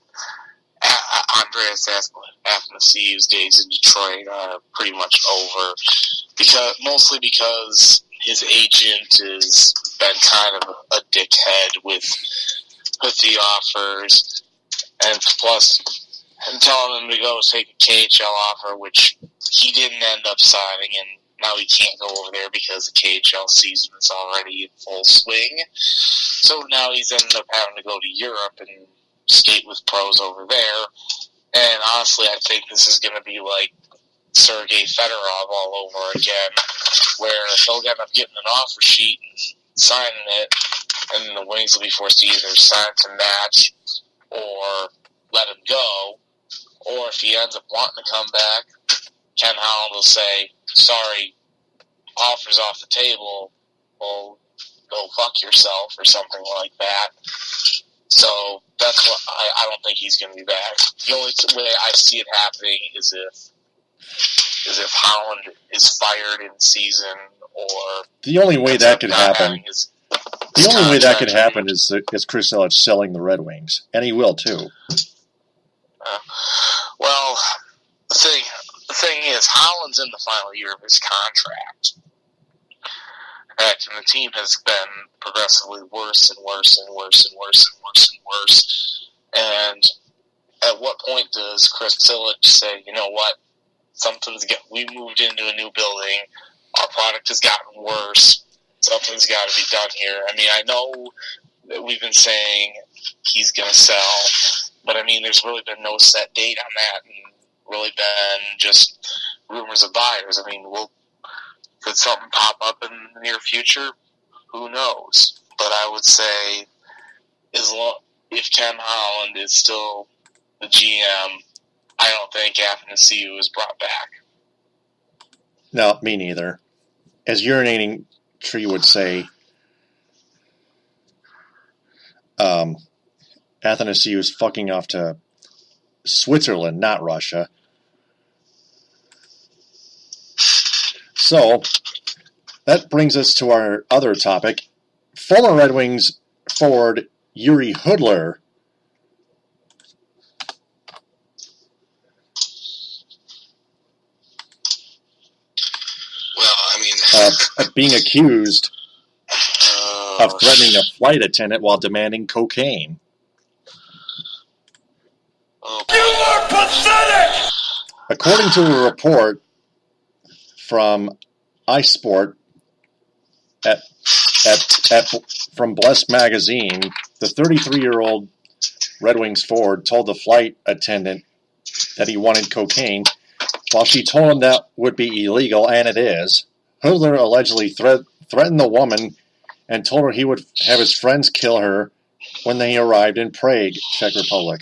Andreas Athanasiou's days in Detroit are pretty much over, mostly because his agent has been kind of a dickhead with the offers, and plus him telling him to go take a KHL offer, which he didn't end up signing, and now he can't go over there because the KHL season is already in full swing. So now he's ended up having to go to Europe and skate with pros over there. And honestly, I think this is going to be like Sergei Fedorov all over again, where he'll end up getting an offer sheet and signing it, and the Wings will be forced to either sign to match or let him go. Or if he ends up wanting to come back, Ken Holland will say, sorry, offer's off the table, well, go fuck yourself, or something like that. So that's what I don't think he's going to be back. The only way I see it happening is if Holland is fired in season, or the only way that could happen. The only way that could happen is Chris Ilitch selling the Red Wings, and he will too. Well, the thing is, Holland's in the final year of his contract. And the team has been progressively worse and worse and worse and worse and worse and worse. And at what point does Chris Ilitch say, you know what, we moved into a new building, our product has gotten worse, something's got to be done here. I mean, I know that we've been saying he's going to sell, but I mean, there's really been no set date on that, and really been just rumors of buyers. I mean, could something pop up in the near future? Who knows? But I would say, if Ken Holland is still the GM, I don't think Athanasiou is brought back. No, me neither. As Urinating Tree would say, Athanasiou is fucking off to Switzerland, not Russia. So, that brings us to our other topic. Former Red Wings forward Jiri Hudler being accused of threatening a flight attendant while demanding cocaine. You are pathetic! According to a report from iSport from Blessed Magazine, the 33-year-old Red Wings forward told the flight attendant that he wanted cocaine, while she told him that would be illegal, and it is. Hudler allegedly threatened the woman and told her he would have his friends kill her when they arrived in Prague, Czech Republic.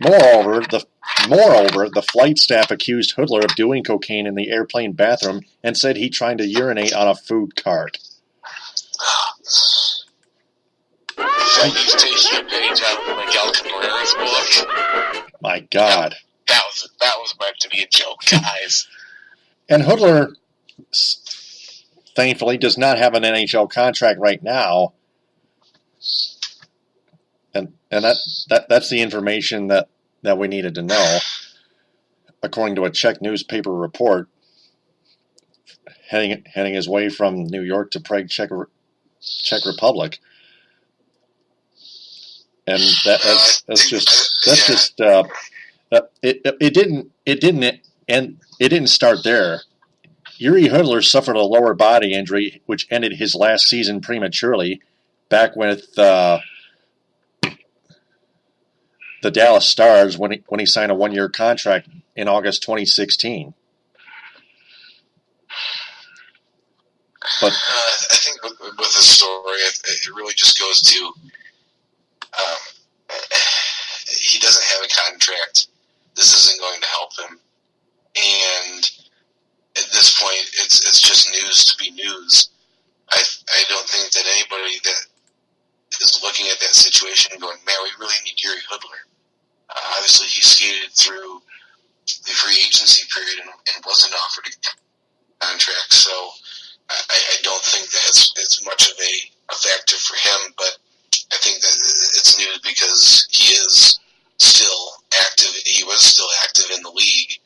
Moreover, the flight staff accused Hudler of doing cocaine in the airplane bathroom and said he tried to urinate on a food cart. He's taking a page out of Miguel Cabrera's book. My God. That was meant to be a joke, guys. And Hudler, thankfully, does not have an NHL contract right now. And that's the information that we needed to know, according to a Czech newspaper report, heading his way from New York to Prague, Czech Republic. And it didn't start there. Jiri Hudler suffered a lower body injury, which ended his last season prematurely, back with the Dallas Stars when he signed a one-year contract in August 2016. But I think with this story, it really just goes to he doesn't have a contract. This isn't going to help him, and at this point, it's just news to be news. I don't think that anybody that is looking at that situation and going, man, we really need Jiri Hudler. Obviously, he skated through the free agency period and wasn't offered a contract, so I don't think that it's much of a factor for him, but I think that it's news because he is still active. He was still active in the league,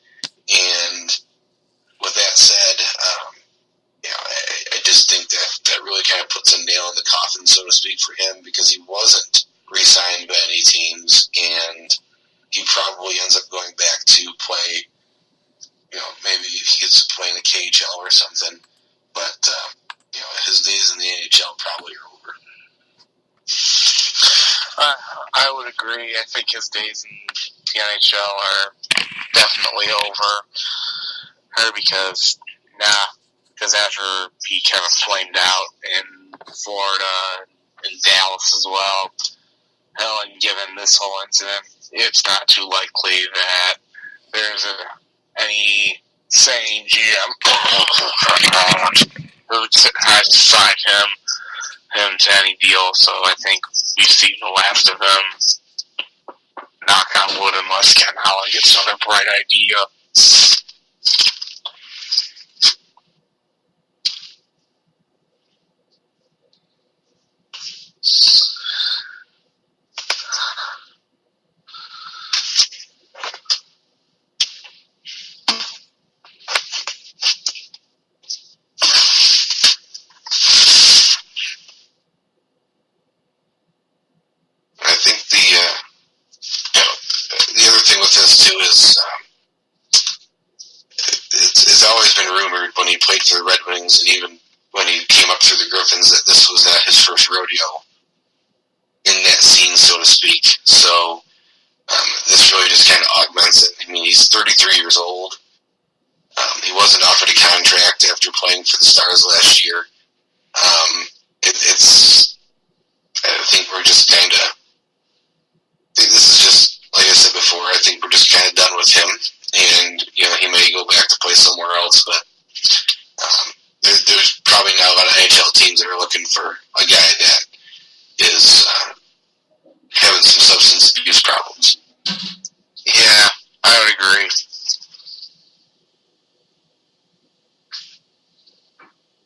and with that said, I just think that really kind of puts a nail in the coffin, so to speak, for him, because he wasn't re-signed by any teams, and he probably ends up going back to play, maybe he gets to play in the KHL or something, but, his days in the NHL probably are over. I would agree. I think his days in the NHL are definitely over. Because after he kind of flamed out in Florida and Dallas as well, and given this whole incident, it's not too likely that there's any sane GM who would have to sign him to any deal. So I think we've seen the last of him. Knock on wood, unless Ken Holland gets another bright idea. For the Red Wings, and even when he came up through the Griffins, that this was his first rodeo in that scene, so to speak. So this really just kind of augments it. I mean, he's 33 years old. He wasn't offered a contract after playing for the Stars last year. I think we're just kind of, this is just, like I said before, I think we're just kind of done with him, and, he may go back to play somewhere else, but there's probably not a lot of NHL teams that are looking for a guy that is having some substance abuse problems. Yeah, I would agree.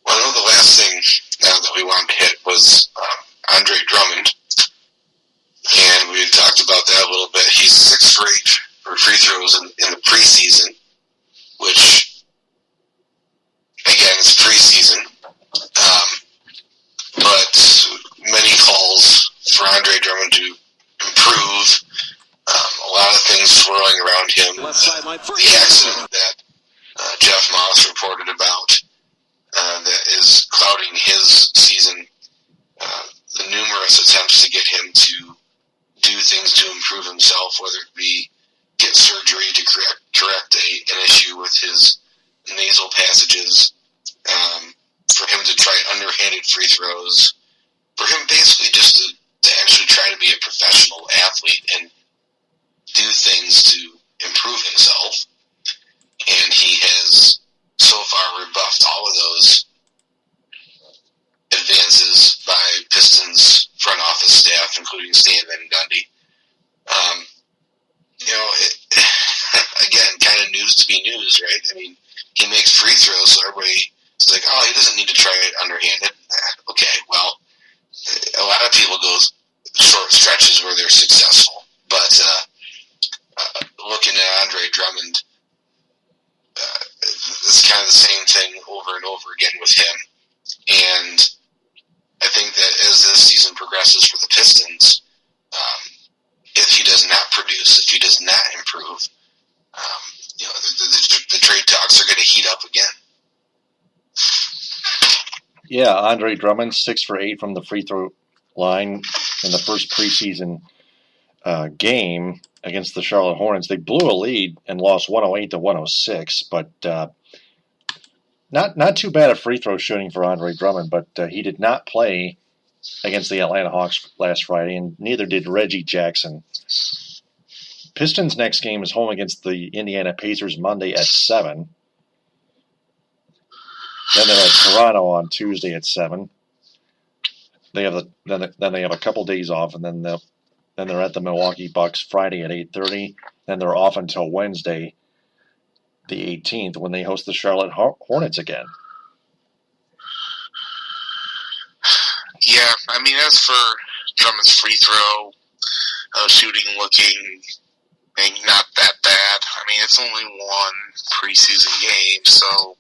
Well, I know the last thing that we wanted to hit was Andre Drummond, and we talked about that a little bit. He's 6 for 8 for free throws in the preseason, which, again, it's preseason, but many calls for Andre Drummond to improve. A lot of things swirling around him. The accident that Jeff Moss reported about that is clouding his season. The numerous attempts to get him to do things to improve himself, whether it be get surgery to correct an issue with his nasal passages, for him to try underhanded free throws, for him basically just to actually try to be a professional athlete and do things to improve himself. And he has so far rebuffed all of those advances by Pistons front office staff, including Stan Van Gundy. Again, kind of news to be news, right? I mean, he makes free throws, so everybody is like, oh, he doesn't need to try it underhanded. Okay, well, a lot of people go short stretches where they're successful, but looking at Andre Drummond, it's kind of the same thing over and over again with him. And I think that as this season progresses for the Pistons, if he does not produce, if he does not improve, the trade talks are going to heat up again. Yeah, Andre Drummond, 6 for 8 from the free throw line in the first preseason game against the Charlotte Hornets. They blew a lead and lost 108-106, but Not too bad at free throw shooting for Andre Drummond, but he did not play against the Atlanta Hawks last Friday, and neither did Reggie Jackson. Pistons' next game is home against the Indiana Pacers Monday at 7. Then they're at Toronto on Tuesday at 7. They have then they have a couple days off, and then they're at the Milwaukee Bucks Friday at 8:30. Then they're off until Wednesday, the 18th, when they host the Charlotte Hornets again. Yeah, I mean, as for Drummond's free throw shooting looking not that bad. I mean, it's only one preseason game, so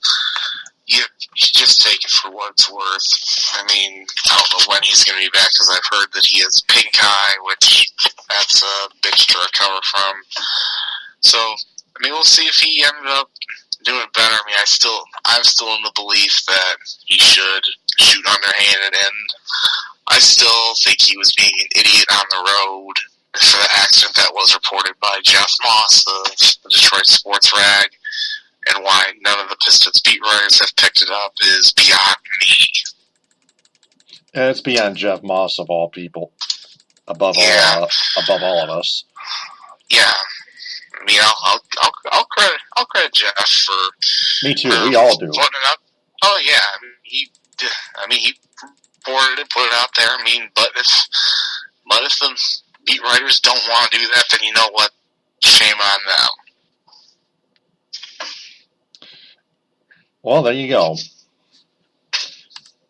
you just take it for what it's worth. I mean, I don't know when he's going to be back, because I've heard that he has pink eye, which that's a bitch to recover from. So, I mean, we'll see if he ended up doing better. I mean, I'm still in the belief that he should shoot underhanded, and I still think he was being an idiot on the road for the accident that was reported by Jeff Moss of the Detroit Sports Rag, and why none of the Pistons beat writers have picked it up is beyond me. And it's beyond Jeff Moss of all people, above all of us. Yeah. I mean, I'll credit Jeff for. Me too. We all do. Putting it up. Oh yeah, he reported it, put it out there. I mean, but if the beat writers don't want to do that, then you know what? Shame on them. Well, there you go.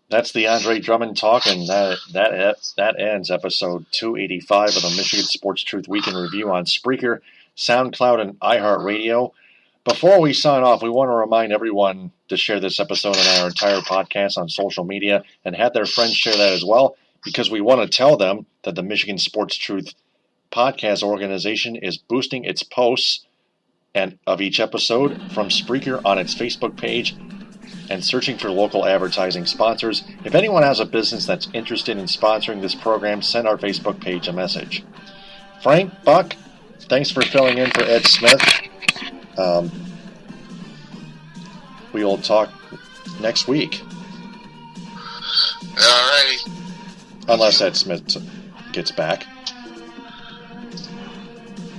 That's the Andre Drummond talk, and that ends episode 285 of the Michigan Sports Truth Week in Review on Spreaker, SoundCloud, and iHeartRadio. Before we sign off, we want to remind everyone to share this episode and our entire podcast on social media and have their friends share that as well, because we want to tell them that the Michigan Sports Truth podcast organization is boosting its posts and of each episode from Spreaker on its Facebook page and searching for local advertising sponsors. If anyone has a business that's interested in sponsoring this program, send our Facebook page a message. Frank, Buck, thanks for filling in for Ed Smith. We will talk next week. Alrighty. Unless Ed Smith gets back.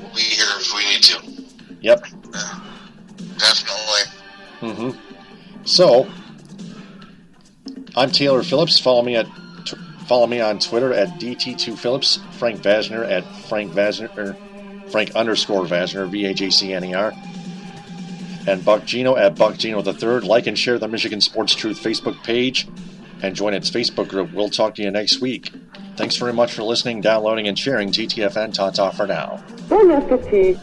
We'll be here if we need to. Yep. Yeah, definitely. Mm-hmm. So, I'm Taylor Phillips. Follow me on Twitter at DT2Phillips. Frank Vajcner at Frank _Vajcner, Vajcner. And Buck Geno at Buck Geno III. Like and share the Michigan Sports Truth Facebook page and join its Facebook group. We'll talk to you next week. Thanks very much for listening, downloading, and sharing TTFN. Ta-ta for now. Bon appétit.